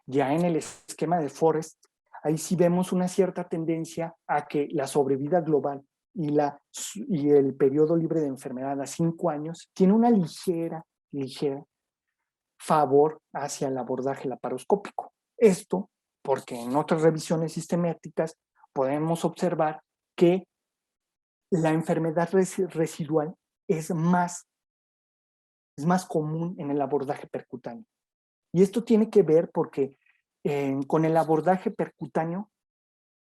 ya en el esquema de Forrest ahí sí vemos una cierta tendencia a que la sobrevida global y el periodo libre de enfermedad a 5 años tiene una ligera favor hacia el abordaje laparoscópico. Esto porque en otras revisiones sistemáticas podemos observar que la enfermedad residual es más común en el abordaje percutáneo. Y esto tiene que ver porque con el abordaje percutáneo,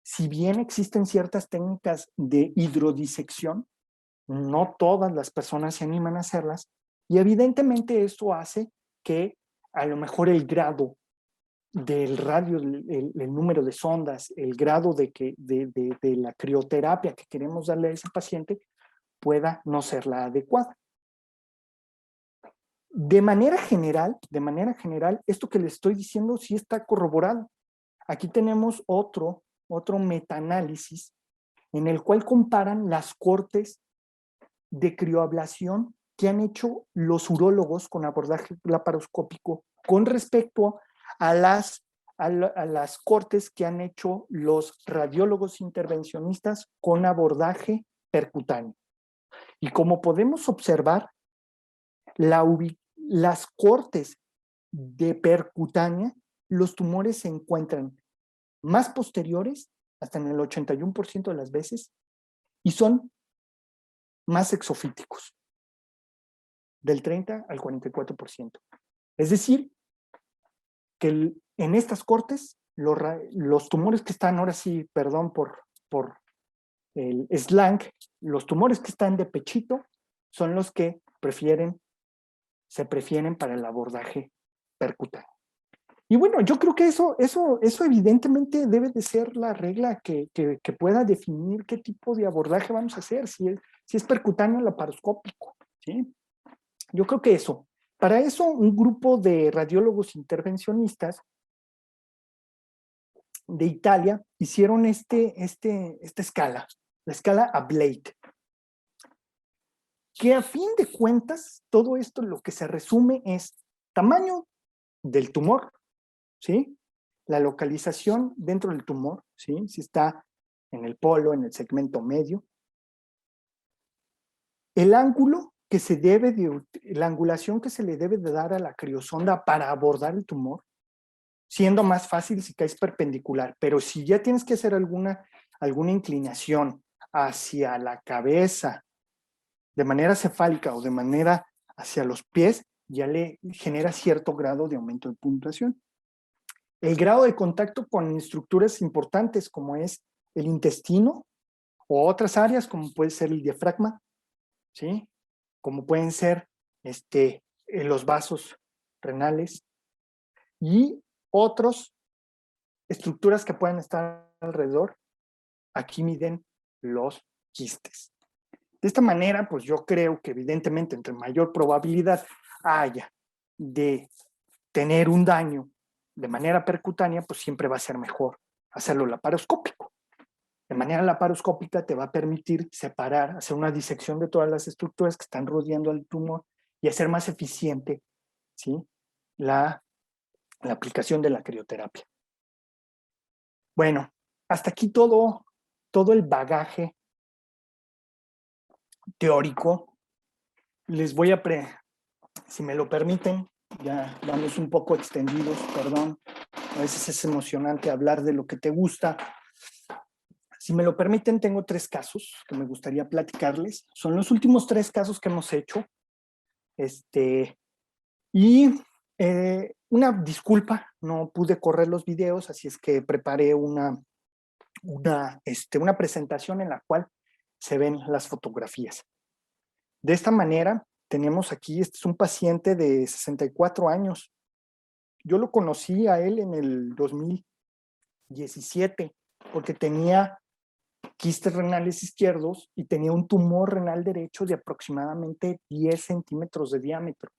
si bien existen ciertas técnicas de hidrodisección, no todas las personas se animan a hacerlas, y evidentemente esto hace que a lo mejor el grado del radio, el número de sondas, el grado de la crioterapia que queremos darle a ese paciente pueda no ser la adecuada. De manera general, esto que les estoy diciendo sí está corroborado. Aquí tenemos otro metaanálisis en el cual comparan las cortes de crioablación que han hecho los urólogos con abordaje laparoscópico con respecto a las cortes que han hecho los radiólogos intervencionistas con abordaje percutáneo. Y como podemos observar, las cortes de percutánea, los tumores se encuentran más posteriores, hasta en el 81% de las veces, y son más exofíticos, del 30 al 44%. Es decir, que en estas cortes, los tumores que están, ahora sí, perdón por el slang, los tumores que están de pechito son los que se prefieren para el abordaje percutáneo. Y bueno, yo creo que eso evidentemente debe de ser la regla que pueda definir qué tipo de abordaje vamos a hacer, si es percutáneo o laparoscópico, ¿sí? Yo creo que eso. Para eso, un grupo de radiólogos intervencionistas de Italia hicieron esta escala, la escala Ablate, que a fin de cuentas, todo esto lo que se resume es tamaño del tumor, ¿sí? La localización dentro del tumor, ¿sí? Si está en el polo, en el segmento medio. El ángulo que se debe la angulación que se le debe de dar a la criosonda para abordar el tumor, siendo más fácil si caes perpendicular, pero si ya tienes que hacer alguna inclinación hacia la cabeza, de manera cefálica o de manera hacia los pies, ya le genera cierto grado de aumento de puntuación. El grado de contacto con estructuras importantes como es el intestino o otras áreas como puede ser el diafragma, ¿sí? Como pueden ser los vasos renales y otras estructuras que pueden estar alrededor. Aquí miden los quistes. De esta manera, pues yo creo que evidentemente entre mayor probabilidad haya de tener un daño de manera percutánea, pues siempre va a ser mejor hacerlo laparoscópico. De manera laparoscópica te va a permitir separar, hacer una disección de todas las estructuras que están rodeando al tumor y hacer más eficiente, ¿sí? la aplicación de la crioterapia. Bueno, hasta aquí todo el bagaje teórico. Les voy a, si me lo permiten, ya vamos un poco extendidos, perdón. A veces es emocionante hablar de lo que te gusta. Si me lo permiten, tengo 3 casos que me gustaría platicarles. Son los últimos 3 casos que hemos hecho. Una disculpa, no pude correr los videos, así es que preparé una presentación en la cual se ven las fotografías. De esta manera, tenemos aquí, este es un paciente de 64 años. Yo lo conocí a él en el 2017 porque tenía quistes renales izquierdos y tenía un tumor renal derecho de aproximadamente 10 centímetros de diámetro.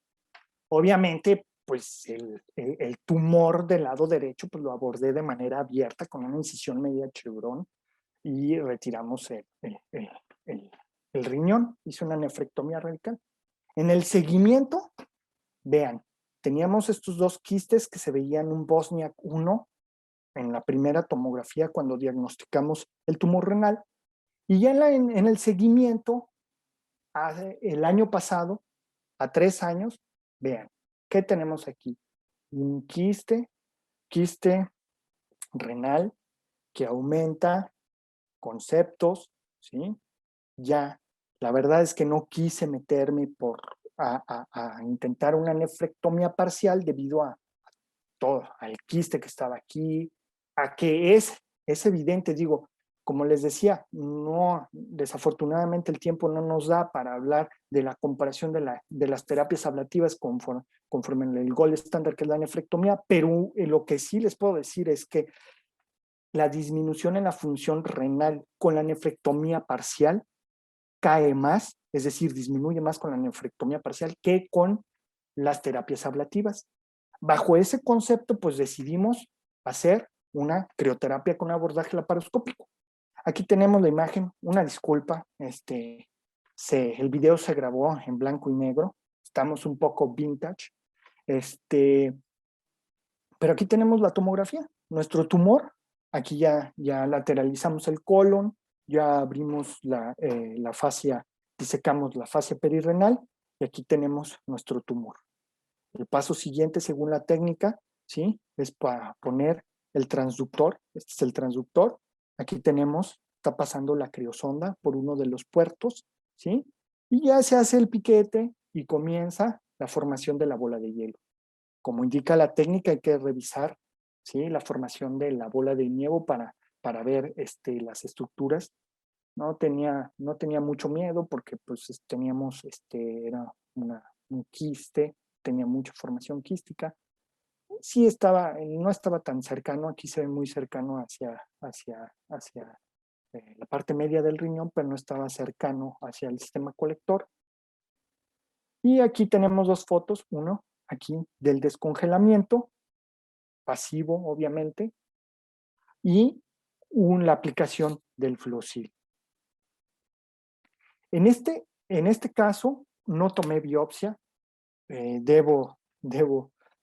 Obviamente, pues el tumor del lado derecho pues lo abordé de manera abierta con una incisión media chevron y retiramos el riñón, hice una nefrectomía radical. En el seguimiento, vean, teníamos estos 2 quistes que se veían un Bosniak 1 en la primera tomografía cuando diagnosticamos el tumor renal. Y ya en el seguimiento, el año pasado, a 3 años, vean, ¿qué tenemos aquí? Un quiste renal que aumenta conceptos, ¿sí? Ya, la verdad es que no quise meterme a intentar una nefrectomía parcial debido a todo, al quiste que estaba aquí, a que es evidente, digo, como les decía, no, desafortunadamente el tiempo no nos da para hablar de la comparación de las terapias ablativas conforme el gol estándar que es la nefrectomía, pero lo que sí les puedo decir es que la disminución en la función renal con la nefrectomía parcial cae más, es decir, disminuye más con la nefrectomía parcial que con las terapias ablativas. Bajo ese concepto, pues decidimos hacer una crioterapia con abordaje laparoscópico. Aquí tenemos la imagen, una disculpa, el video se grabó en blanco y negro, estamos un poco vintage, pero aquí tenemos la tomografía, nuestro tumor, aquí ya lateralizamos el colon, ya abrimos la fascia, disecamos la fascia perirrenal y aquí tenemos nuestro tumor. El paso siguiente, según la técnica, ¿sí? Es para poner el transductor. Este es el transductor. Aquí tenemos, está pasando la criosonda por uno de los puertos, ¿sí? Y ya se hace el piquete y comienza la formación de la bola de hielo. Como indica la técnica, hay que revisar, ¿sí? La formación de la bola de nieve para ver las estructuras. No tenía mucho miedo porque pues teníamos, era un quiste, tenía mucha formación quística. Sí no estaba tan cercano, aquí se ve muy cercano hacia la parte media del riñón, pero no estaba cercano hacia el sistema colector. Y aquí tenemos dos fotos, uno aquí del descongelamiento, pasivo obviamente, y la aplicación del Flowsil. En este caso, no tomé biopsia, debo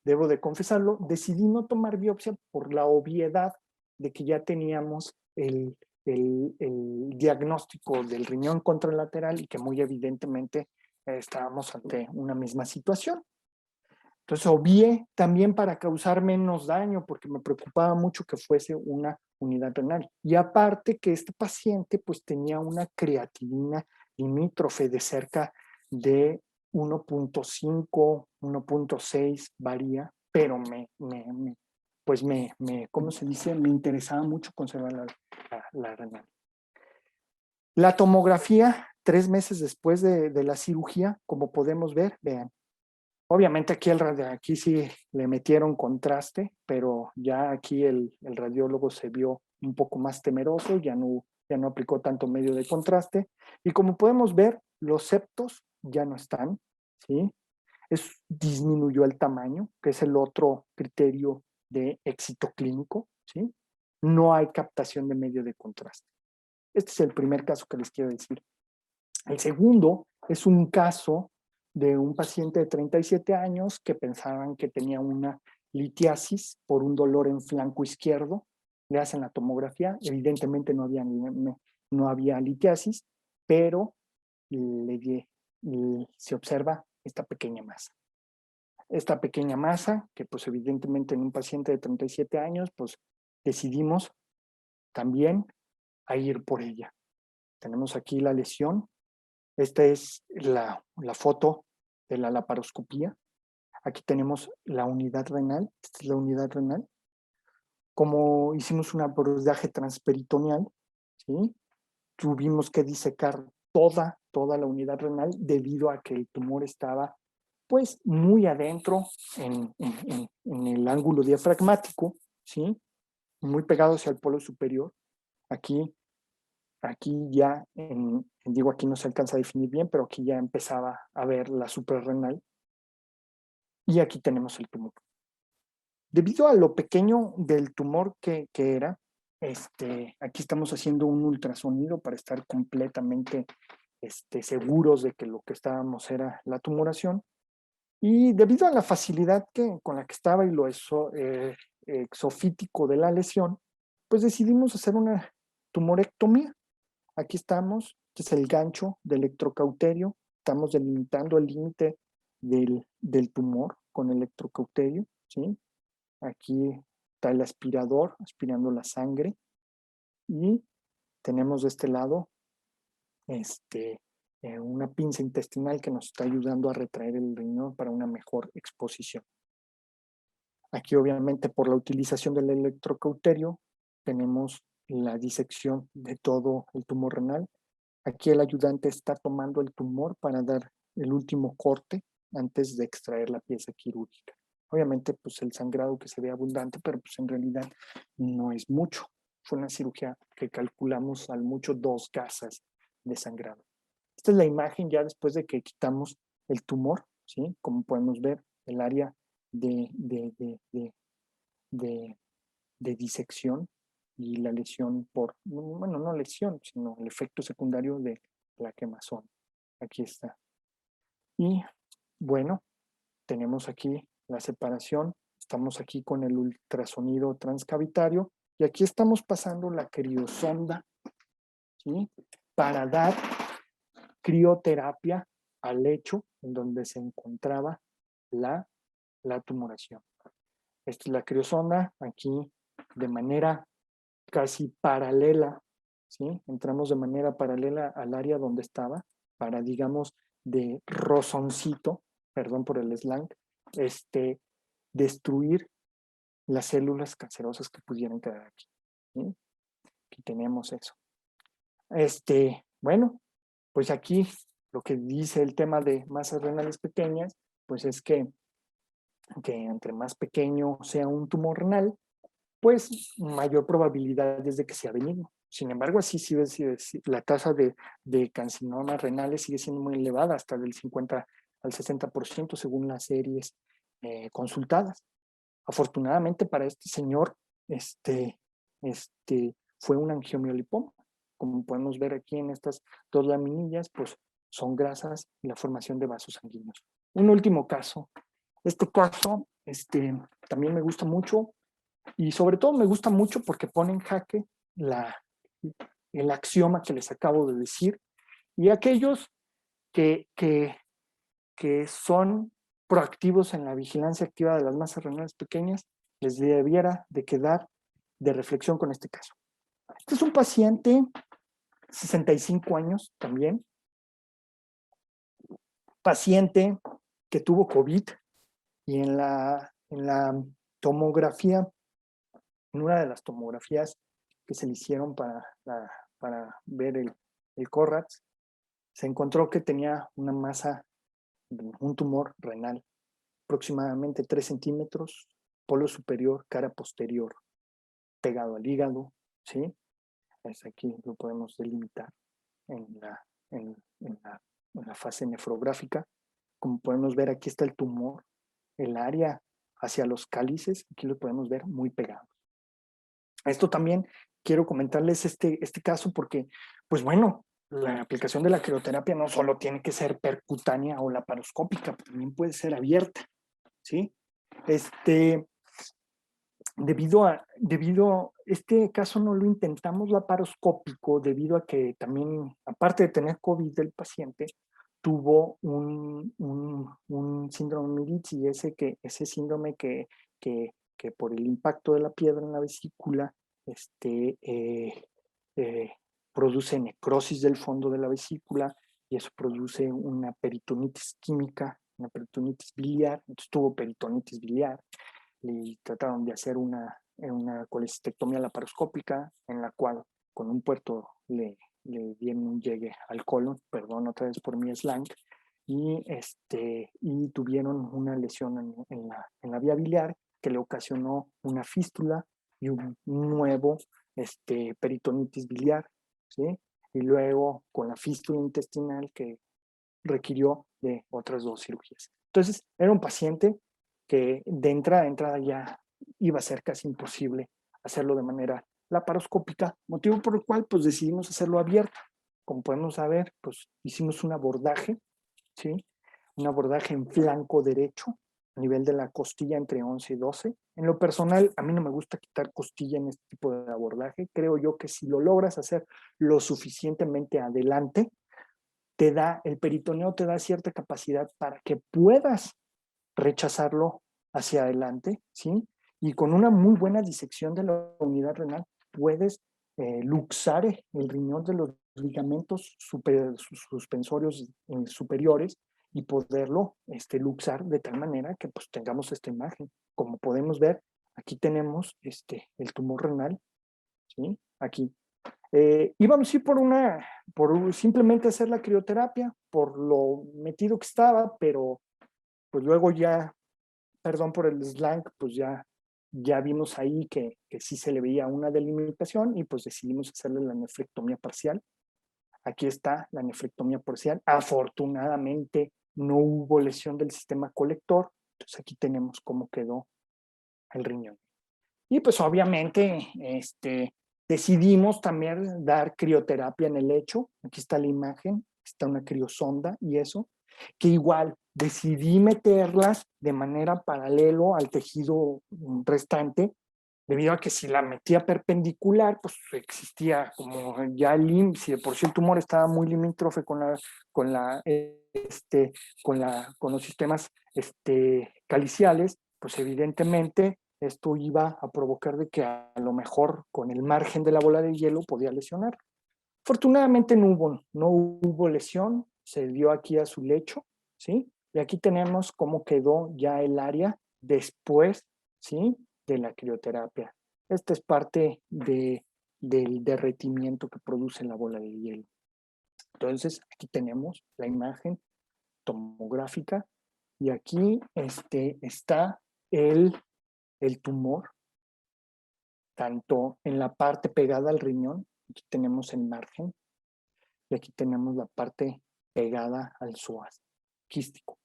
de confesarlo, decidí no tomar biopsia por la obviedad de que ya teníamos el diagnóstico del riñón contralateral y que muy evidentemente estábamos ante una misma situación. Entonces obvié también para causar menos daño porque me preocupaba mucho que fuese una unidad renal. Y aparte que este paciente pues tenía una creatinina limítrofe de cerca de 1.5, 1.6 varía, pero ¿cómo se dice? Me interesaba mucho conservar la renal. La tomografía, 3 meses después de la cirugía, como podemos ver, vean, obviamente aquí sí le metieron contraste, pero ya aquí el radiólogo se vio un poco más temeroso, ya no aplicó tanto medio de contraste. Y como podemos ver, los septos ya no están, ¿sí? Disminuyó el tamaño, que es el otro criterio de éxito clínico, ¿sí? No hay captación de medio de contraste. Este es el primer caso que les quiero decir. El segundo es un caso de un paciente de 37 años que pensaban que tenía una litiasis por un dolor en flanco izquierdo. Le hacen la tomografía, evidentemente no había litiasis, pero se observa esta pequeña masa. Esta pequeña masa, que pues evidentemente en un paciente de 37 años, pues decidimos también a ir por ella. Tenemos aquí la lesión. Esta es la foto de la laparoscopía. Aquí tenemos la unidad renal. Esta es la unidad renal. Como hicimos un abordaje transperitoneal, ¿sí? Tuvimos que disecar toda la unidad renal debido a que el tumor estaba pues muy adentro en el ángulo diafragmático, ¿sí? Muy pegado hacia el polo superior. Aquí ya, digo, aquí no se alcanza a definir bien, pero aquí ya empezaba a ver la suprarrenal. Y aquí tenemos el tumor. Debido a lo pequeño del tumor que era, aquí estamos haciendo un ultrasonido para estar completamente seguros de que lo que estábamos era la tumoración. Y debido a la facilidad con la que estaba y lo exofítico de la lesión, pues decidimos hacer una tumorectomía. Aquí estamos, este es el gancho de electrocauterio, estamos delimitando el límite del tumor con electrocauterio, ¿sí? Aquí está el aspirador aspirando la sangre y tenemos de este lado una pinza intestinal que nos está ayudando a retraer el riñón para una mejor exposición. Aquí obviamente por la utilización del electrocauterio tenemos la disección de todo el tumor renal. Aquí el ayudante está tomando el tumor para dar el último corte antes de extraer la pieza quirúrgica. Obviamente pues el sangrado que se ve abundante, pero pues en realidad no es mucho. Fue una cirugía que calculamos al mucho 2 gasas de sangrado. Esta es la imagen ya después de que quitamos el tumor, ¿sí? Como podemos ver, el área de, de, de, de, de, de disección y la lesión bueno, no lesión, sino el efecto secundario de la quemazón. Aquí está. Y bueno, tenemos aquí la separación, estamos aquí con el ultrasonido transcavitario y aquí estamos pasando la criosonda, ¿sí? Para dar crioterapia al lecho en donde se encontraba la tumoración. Esta es la criosonda, aquí de manera casi paralela, ¿sí? Entramos de manera paralela al área donde estaba, para, digamos, de rozoncito, perdón por el slang, destruir las células cancerosas que pudieran quedar aquí, ¿sí? Aquí tenemos eso. Bueno, pues aquí lo que dice el tema de masas renales pequeñas, pues es que entre más pequeño sea un tumor renal, pues mayor probabilidad es de que sea benigno. Sin embargo, así la tasa de carcinomas renales sigue siendo muy elevada, hasta del 50 al 60% según las series consultadas. Afortunadamente para este señor, fue un angiomiolipoma. Como podemos ver aquí en estas 2 laminillas, pues son grasas y la formación de vasos sanguíneos. Un último caso. Este caso también me gusta mucho y sobre todo me gusta mucho porque pone en jaque el axioma que les acabo de decir y aquellos que, que, que son proactivos en la vigilancia activa de las masas renales pequeñas, les debiera de quedar de reflexión con este caso. Este es un paciente, 65 años también, paciente que tuvo COVID y en la tomografía, en una de las tomografías que se le hicieron para ver el CORRATS, se encontró que tenía una masa, un tumor renal, aproximadamente 3 centímetros, polo superior, cara posterior, pegado al hígado, ¿sí? Es aquí lo podemos delimitar en la fase nefrográfica. Como podemos ver, aquí está el tumor, el área hacia los cálices, aquí lo podemos ver muy pegado. Esto también quiero comentarles este caso porque, pues bueno, la aplicación de la crioterapia no solo tiene que ser percutánea o laparoscópica, también puede ser abierta, ¿sí? Debido a este caso no lo intentamos laparoscópico debido a que también, aparte de tener COVID, el paciente tuvo un síndrome Mirizzi, ese síndrome que por el impacto de la piedra en la vesícula eh, produce necrosis del fondo de la vesícula y eso produce una peritonitis química, una peritonitis biliar. Entonces tuvo peritonitis biliar y trataron de hacer una colecistectomía laparoscópica en la cual con un puerto le dieron un llegue al colon, perdón otra vez por mi slang, y tuvieron una lesión en la vía biliar que le ocasionó una fístula y un nuevo peritonitis biliar, ¿sí? Y luego con la fístula intestinal que requirió de otras 2 cirugías. Entonces, era un paciente que de entrada ya iba a ser casi imposible hacerlo de manera laparoscópica, motivo por el cual pues decidimos hacerlo abierto. Como podemos saber, pues hicimos un abordaje, ¿sí? un abordaje en flanco derecho, a nivel de la costilla entre 11 y 12. En lo personal, a mí no me gusta quitar costilla en este tipo de abordaje. Creo yo que si lo logras hacer lo suficientemente adelante, el peritoneo te da cierta capacidad para que puedas rechazarlo hacia adelante, ¿sí? Y con una muy buena disección de la unidad renal, puedes luxar el riñón de los ligamentos suspensorios superiores y poderlo luxar de tal manera que pues tengamos esta imagen. Como podemos ver, aquí tenemos el tumor renal, ¿sí? Aquí. Íbamos a ir por simplemente hacer la crioterapia, por lo metido que estaba, pero pues luego ya, perdón por el slang, pues ya vimos ahí que sí se le veía una delimitación y pues decidimos hacerle la nefrectomía parcial. Aquí está la nefrectomía parcial. Afortunadamente no hubo lesión del sistema colector, entonces aquí tenemos cómo quedó el riñón. Y pues obviamente decidimos también dar crioterapia en el lecho. Aquí está la imagen, está una criosonda y eso, que igual decidí meterlas de manera paralelo al tejido restante, debido a que si la metía perpendicular, pues existía como ya si de por sí el tumor estaba muy limítrofe con, la, con los sistemas caliciales, pues evidentemente esto iba a provocar de que a lo mejor con el margen de la bola de hielo podía lesionar. Afortunadamente no hubo lesión, se dio aquí a su lecho, ¿sí? Y aquí tenemos cómo quedó ya el área después, ¿sí? De la crioterapia. Esta es parte del derretimiento que produce la bola de hielo. Entonces, aquí tenemos la imagen tomográfica y aquí está el tumor, tanto en la parte pegada al riñón, aquí tenemos el margen, y aquí tenemos la parte pegada al psoas quístico.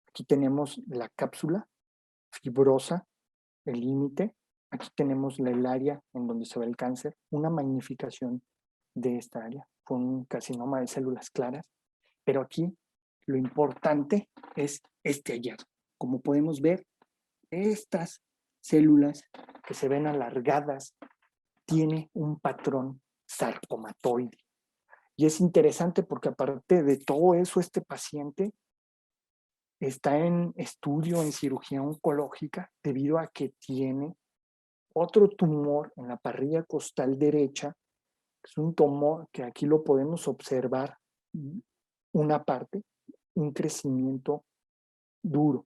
Aquí tenemos la cápsula fibrosa, el límite. Aquí tenemos el área en donde se ve el cáncer, una magnificación de esta área. Fue un carcinoma de células claras, pero aquí lo importante es este hallazgo. Como podemos ver, estas células que se ven alargadas tiene un patrón sarcomatoide. Y es interesante porque aparte de todo eso, este paciente está en estudio en cirugía oncológica debido a que tiene otro tumor en la parrilla costal derecha. Es un tumor que aquí lo podemos observar, una parte, un crecimiento duro.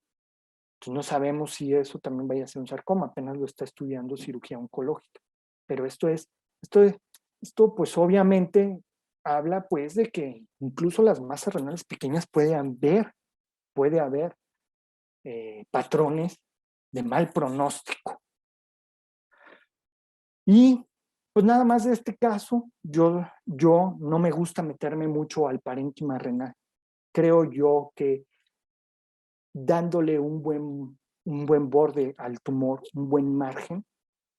Entonces no sabemos si eso también vaya a ser un sarcoma, apenas lo está estudiando cirugía oncológica. Pero esto pues obviamente habla pues de que incluso las masas renales pequeñas puede haber patrones de mal pronóstico. Y pues nada más de este caso, yo no me gusta meterme mucho al parénquima renal. Creo yo que dándole un buen borde al tumor, un buen margen,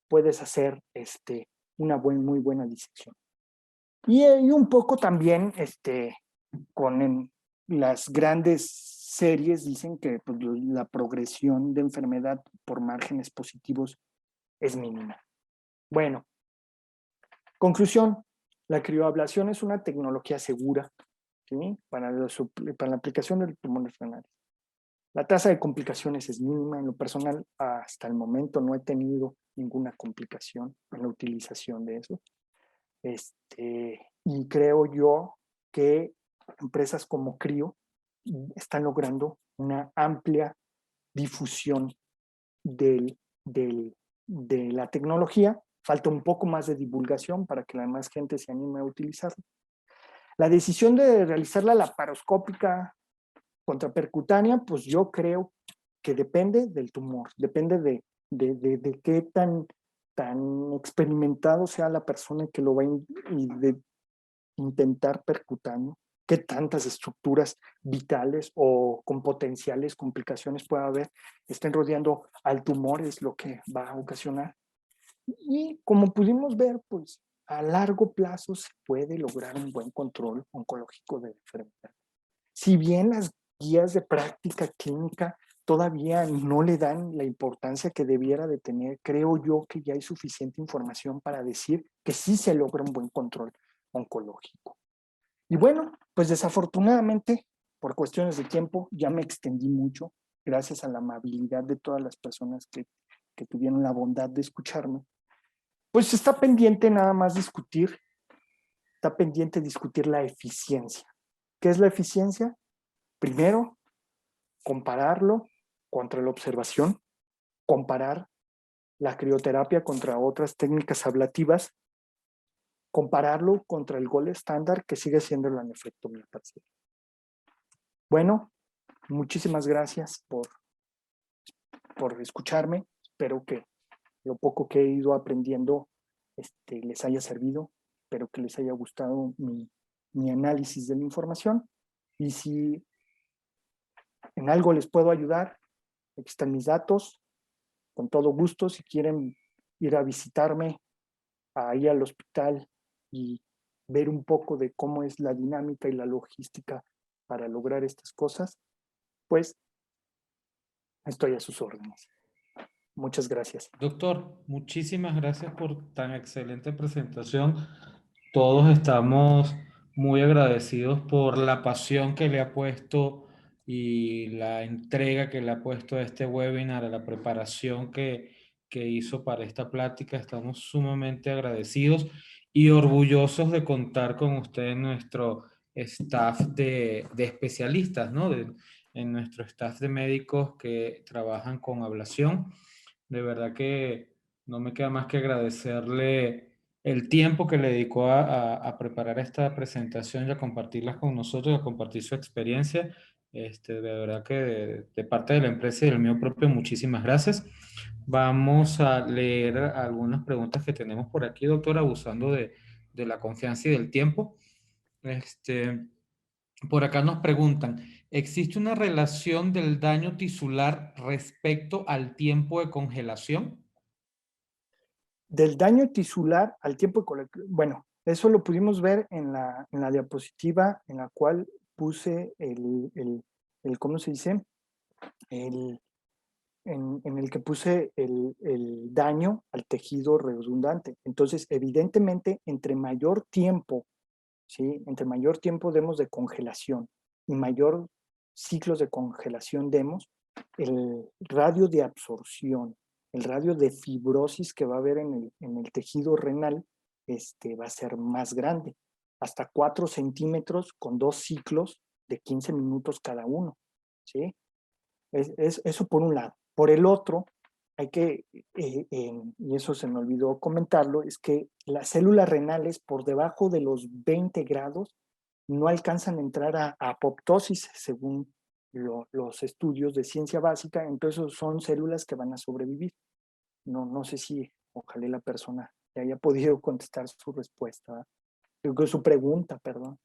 puedes hacer una muy buena disección. Y un poco también con las grandes series dicen que pues, la progresión de enfermedad por márgenes positivos es mínima. Bueno, conclusión, la crioablación es una tecnología segura, ¿sí? para la aplicación de tumores renales. La tasa de complicaciones es mínima. En lo personal, hasta el momento no he tenido ninguna complicación en la utilización de eso. Y creo yo que empresas como Crio están logrando una amplia difusión de la tecnología. Falta un poco más de divulgación para que la más gente se anime a utilizarlo. La decisión de realizar la laparoscópica contrapercutánea, pues yo creo que depende del tumor, depende de qué tan experimentado sea la persona que lo va a intentar percutáneo, qué tantas estructuras vitales o con potenciales complicaciones pueda haber, estén rodeando al tumor, es lo que va a ocasionar. Y como pudimos ver, pues a largo plazo se puede lograr un buen control oncológico de la enfermedad. Si bien las guías de práctica clínica todavía no le dan la importancia que debiera de tener. Creo yo que ya hay suficiente información para decir que sí se logra un buen control oncológico. Y bueno, pues desafortunadamente, por cuestiones de tiempo, ya me extendí mucho, gracias a la amabilidad de todas las personas que tuvieron la bondad de escucharme. Pues está pendiente nada más discutir la eficiencia. ¿Qué es la eficiencia? Primero, compararlo contra la observación, comparar la crioterapia contra otras técnicas ablativas, compararlo contra el gold estándar que sigue siendo la nefrectomía parcial. Bueno, muchísimas gracias por escucharme. Espero que lo poco que he ido aprendiendo les haya servido. Espero que les haya gustado mi análisis de la información. Y si en algo les puedo ayudar, aquí están mis datos. Con todo gusto, si quieren ir a visitarme ahí al hospital y ver un poco de cómo es la dinámica y la logística para lograr estas cosas, pues estoy a sus órdenes. Muchas gracias. Doctor, muchísimas gracias por tan excelente presentación. Todos estamos muy agradecidos por la pasión que le ha puesto y la entrega que le ha puesto a este webinar, a la preparación que hizo para esta plática. Estamos sumamente agradecidos y orgullosos de contar con usted en nuestro staff de especialistas, ¿no? En nuestro staff de médicos que trabajan con ablación. De verdad que no me queda más que agradecerle el tiempo que le dedicó a preparar esta presentación y a compartirlas con nosotros, a compartir su experiencia. De verdad que de parte de la empresa y del mío propio, muchísimas gracias. Vamos a leer algunas preguntas que tenemos por aquí, doctor, abusando de la confianza y del tiempo. Por acá nos preguntan, ¿existe una relación del daño tisular respecto al tiempo de congelación? Del daño tisular al tiempo de bueno, eso lo pudimos ver en la diapositiva en la cual puse ¿cómo se dice? En el que puse el daño al tejido redundante. Entonces, evidentemente, entre mayor tiempo, ¿sí? Entre mayor tiempo demos de congelación y mayor ciclos de congelación demos, el radio de absorción, el radio de fibrosis que va a haber en el tejido renal va a ser más grande, hasta 4 centímetros con 2 ciclos de 15 minutos cada uno, ¿sí? Eso por un lado. Por el otro, hay que, y eso se me olvidó comentarlo, es que las células renales por debajo de los 20 grados no alcanzan a entrar a apoptosis según los estudios de ciencia básica, entonces son células que van a sobrevivir. No sé si ojalá la persona le haya podido contestar su respuesta, su pregunta, perdón.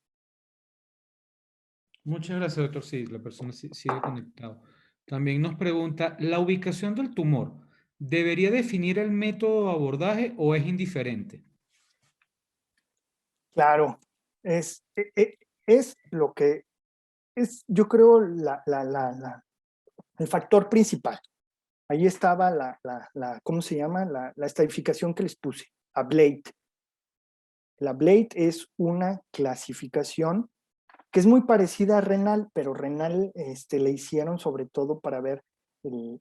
Muchas gracias, doctor. Sí, la persona sigue conectado. También nos pregunta, ¿la ubicación del tumor debería definir el método de abordaje o es indiferente? Claro, es lo que es, yo creo, el factor principal. Ahí estaba ¿cómo se llama? La estadificación que les puse, ABLATE. La ABLATE es una clasificación que es muy parecida a renal, pero renal le hicieron sobre todo para ver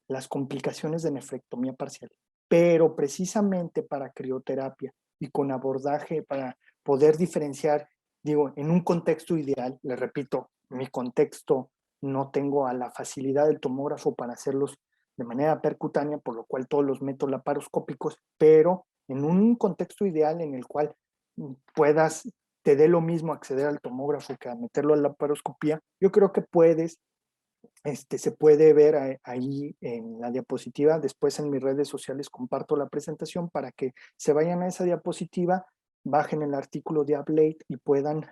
las complicaciones de nefrectomía parcial. Pero precisamente para crioterapia y con abordaje para poder diferenciar, digo, en un contexto ideal, le repito, mi contexto no tengo a la facilidad del tomógrafo para hacerlos de manera percutánea, por lo cual todos los meto laparoscópicos, pero en un contexto ideal en el cual puedas, te dé lo mismo acceder al tomógrafo que a meterlo a la laparoscopía, yo creo que puedes, se puede ver ahí en la diapositiva. Después en mis redes sociales comparto la presentación para que se vayan a esa diapositiva, bajen el artículo de ABLATE y puedan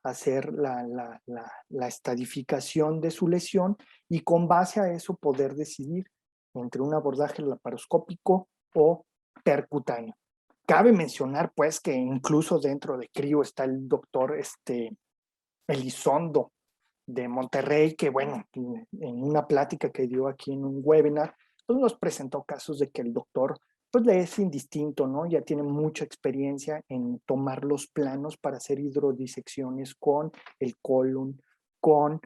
hacer la estadificación de su lesión y con base a eso poder decidir entre un abordaje laparoscópico o percutáneo. Cabe mencionar pues que incluso dentro de CRIO está el doctor Elizondo, de Monterrey, que bueno, en una plática que dio aquí en un webinar, pues nos presentó casos de que el doctor pues le es indistinto, ¿no? Ya tiene mucha experiencia en tomar los planos para hacer hidrodisecciones con el colon, con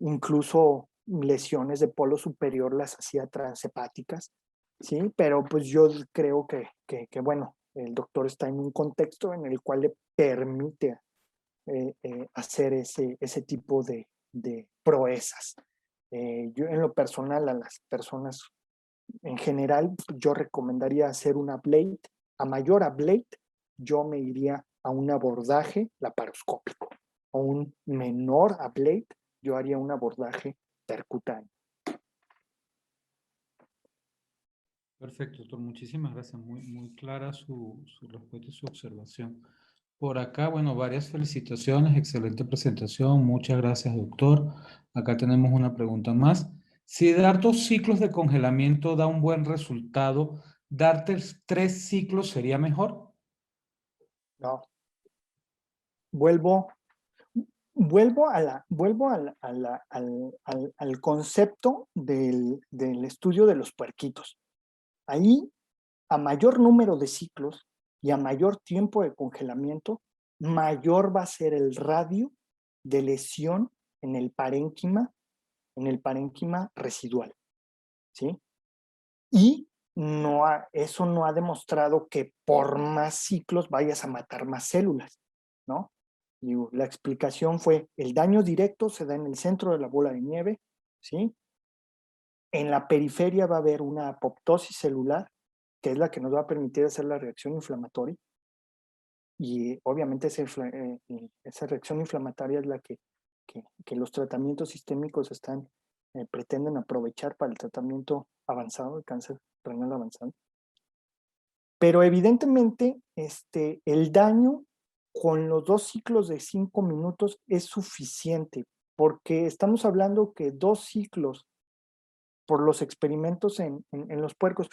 incluso lesiones de polo superior las hacía transhepáticas, ¿sí? Pero pues yo creo que bueno, el doctor está en un contexto en el cual le permite hacer ese tipo de proezas. Yo en lo personal a las personas en general, yo recomendaría hacer un ablate. A mayor ablate, yo me iría a un abordaje laparoscópico. A un menor ablate, yo haría un abordaje percutáneo. Perfecto, doctor. Muchísimas gracias. Muy, muy clara su respuesta y su observación. Por acá, bueno, varias felicitaciones. Excelente presentación. Muchas gracias, doctor. Acá tenemos una pregunta más. Si dar 2 ciclos de congelamiento da un buen resultado, ¿dar 3 ciclos sería mejor? No, vuelvo, al concepto del estudio de los puerquitos. Ahí, a mayor número de ciclos y a mayor tiempo de congelamiento, mayor va a ser el radio de lesión en el parénquima residual, ¿sí? Y eso no ha demostrado que por más ciclos vayas a matar más células, ¿no? Y la explicación fue, el daño directo se da en el centro de la bola de nieve, ¿sí? En la periferia va a haber una apoptosis celular, que es la que nos va a permitir hacer la reacción inflamatoria. Y obviamente esa reacción inflamatoria es la que los tratamientos sistémicos pretenden aprovechar para el tratamiento avanzado de cáncer renal avanzado. Pero evidentemente el daño con los 2 ciclos de 5 minutos es suficiente, porque estamos hablando que 2 ciclos por los experimentos en los puercos,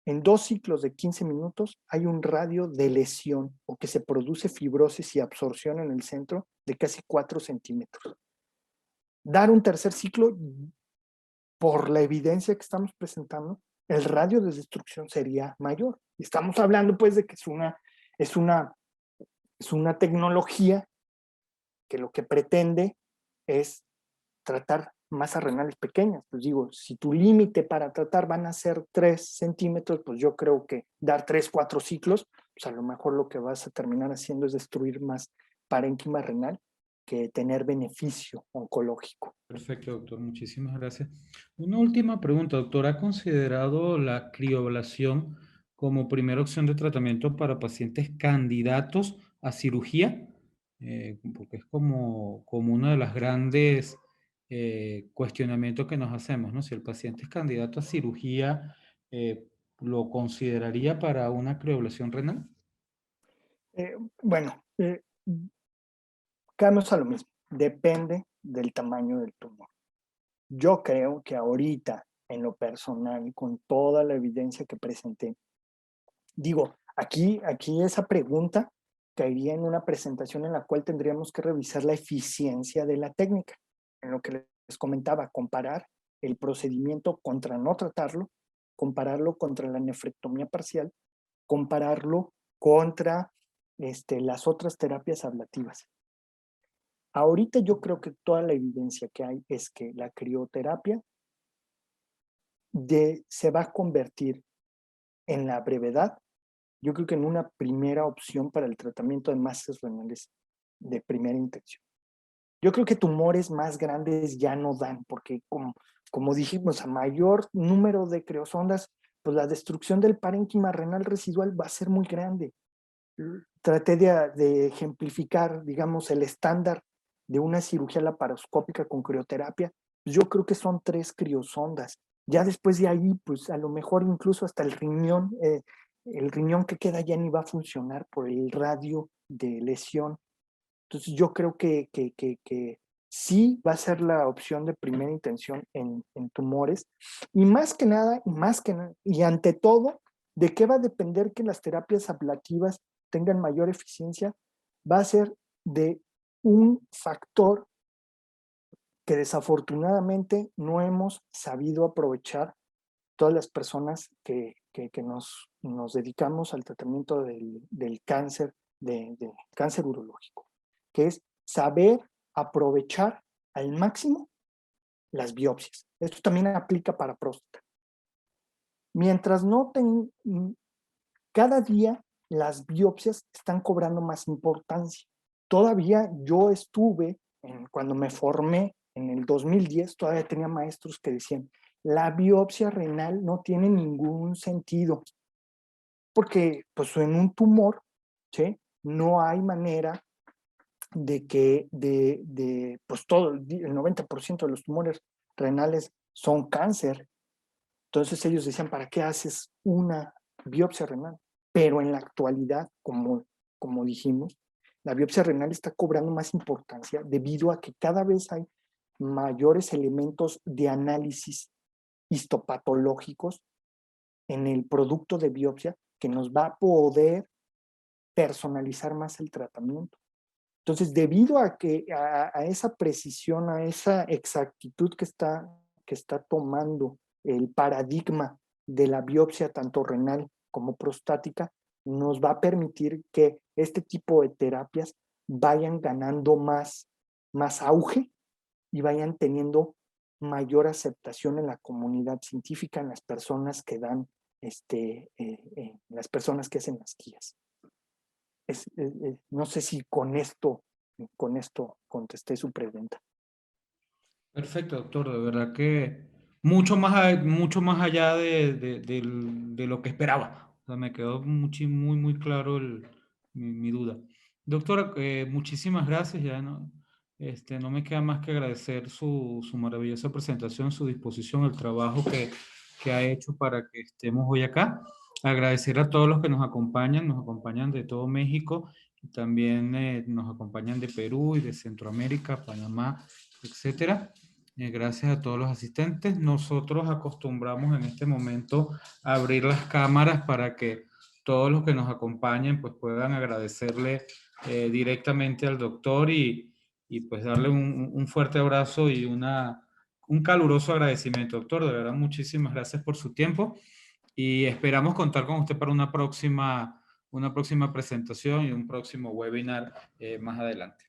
en 2 ciclos de 15 minutos hay un radio de lesión o que se produce fibrosis y absorción en el centro de casi 4 centímetros. Dar un tercer ciclo, por la evidencia que estamos presentando, el radio de destrucción sería mayor. Estamos hablando pues de que es una tecnología que lo que pretende es tratar masas renales pequeñas. Pues digo, si tu límite para tratar van a ser 3 centímetros, pues yo creo que dar 3, 4 ciclos, pues a lo mejor lo que vas a terminar haciendo es destruir más parénquima renal que tener beneficio oncológico. Perfecto, doctor. Muchísimas gracias. Una última pregunta, doctor. ¿Ha considerado la crioablación como primera opción de tratamiento para pacientes candidatos a cirugía? Porque es como uno de los grandes cuestionamientos que nos hacemos, ¿no? Si el paciente es candidato a cirugía, ¿lo consideraría para una crioablación renal? Bueno, caemos a lo mismo. Depende del tamaño del tumor. Yo creo que ahorita, en lo personal, con toda la evidencia que presenté, digo, aquí esa pregunta caería en una presentación en la cual tendríamos que revisar la eficiencia de la técnica. En lo que les comentaba, comparar el procedimiento contra no tratarlo, compararlo contra la nefrectomía parcial, compararlo contra las otras terapias ablativas. Ahorita yo creo que toda la evidencia que hay es que la crioterapia se va a convertir en la brevedad, yo creo que en una primera opción para el tratamiento de masas renales de primera intención. Yo creo que tumores más grandes ya no dan, porque como dijimos, a mayor número de creosondas, pues la destrucción del parénquima renal residual va a ser muy grande. Traté de ejemplificar, digamos, el estándar de una cirugía laparoscópica con crioterapia. Yo creo que son 3 criosondas. Ya después de ahí, pues a lo mejor incluso hasta el riñón que queda ya ni va a funcionar por el radio de lesión. Entonces yo creo que sí va a ser la opción de primera intención en tumores. Y y ante todo, ¿de qué va a depender que las terapias ablativas tengan mayor eficiencia? Va a ser de un factor que desafortunadamente no hemos sabido aprovechar todas las personas que nos dedicamos al tratamiento del cáncer, de cáncer urológico, que es saber aprovechar al máximo las biopsias. Esto también aplica para próstata. Mientras no cada día las biopsias están cobrando más importancia. Todavía yo estuve, cuando me formé en el 2010, todavía tenía maestros que decían, la biopsia renal no tiene ningún sentido, porque pues en un tumor, ¿sí? No hay manera de que pues todo, el 90% de los tumores renales son cáncer. Entonces ellos decían, ¿para qué haces una biopsia renal? Pero en la actualidad, como dijimos, la biopsia renal está cobrando más importancia debido a que cada vez hay mayores elementos de análisis histopatológicos en el producto de biopsia que nos va a poder personalizar más el tratamiento. Entonces, debido a que a esa precisión, a esa exactitud que está tomando el paradigma de la biopsia tanto renal como prostática, nos va a permitir que este tipo de terapias vayan ganando más auge y vayan teniendo mayor aceptación en la comunidad científica, en las personas que dan, las personas que hacen las guías. No sé si con esto contesté su pregunta. Perfecto, doctor. De verdad que mucho más allá de lo que esperaba. O sea, me quedó muy claro mi duda. Doctora, muchísimas gracias. Ya no me queda más que agradecer su maravillosa presentación, su disposición, el trabajo que ha hecho para que estemos hoy acá. Agradecer a todos los que nos acompañan de todo México y también nos acompañan de Perú y de Centroamérica, Panamá, etcétera. Gracias a todos los asistentes. Nosotros acostumbramos en este momento a abrir las cámaras para que todos los que nos acompañen pues puedan agradecerle directamente al doctor y pues darle un fuerte abrazo y un caluroso agradecimiento, doctor. De verdad, muchísimas gracias por su tiempo y esperamos contar con usted para una próxima presentación y un próximo webinar más adelante.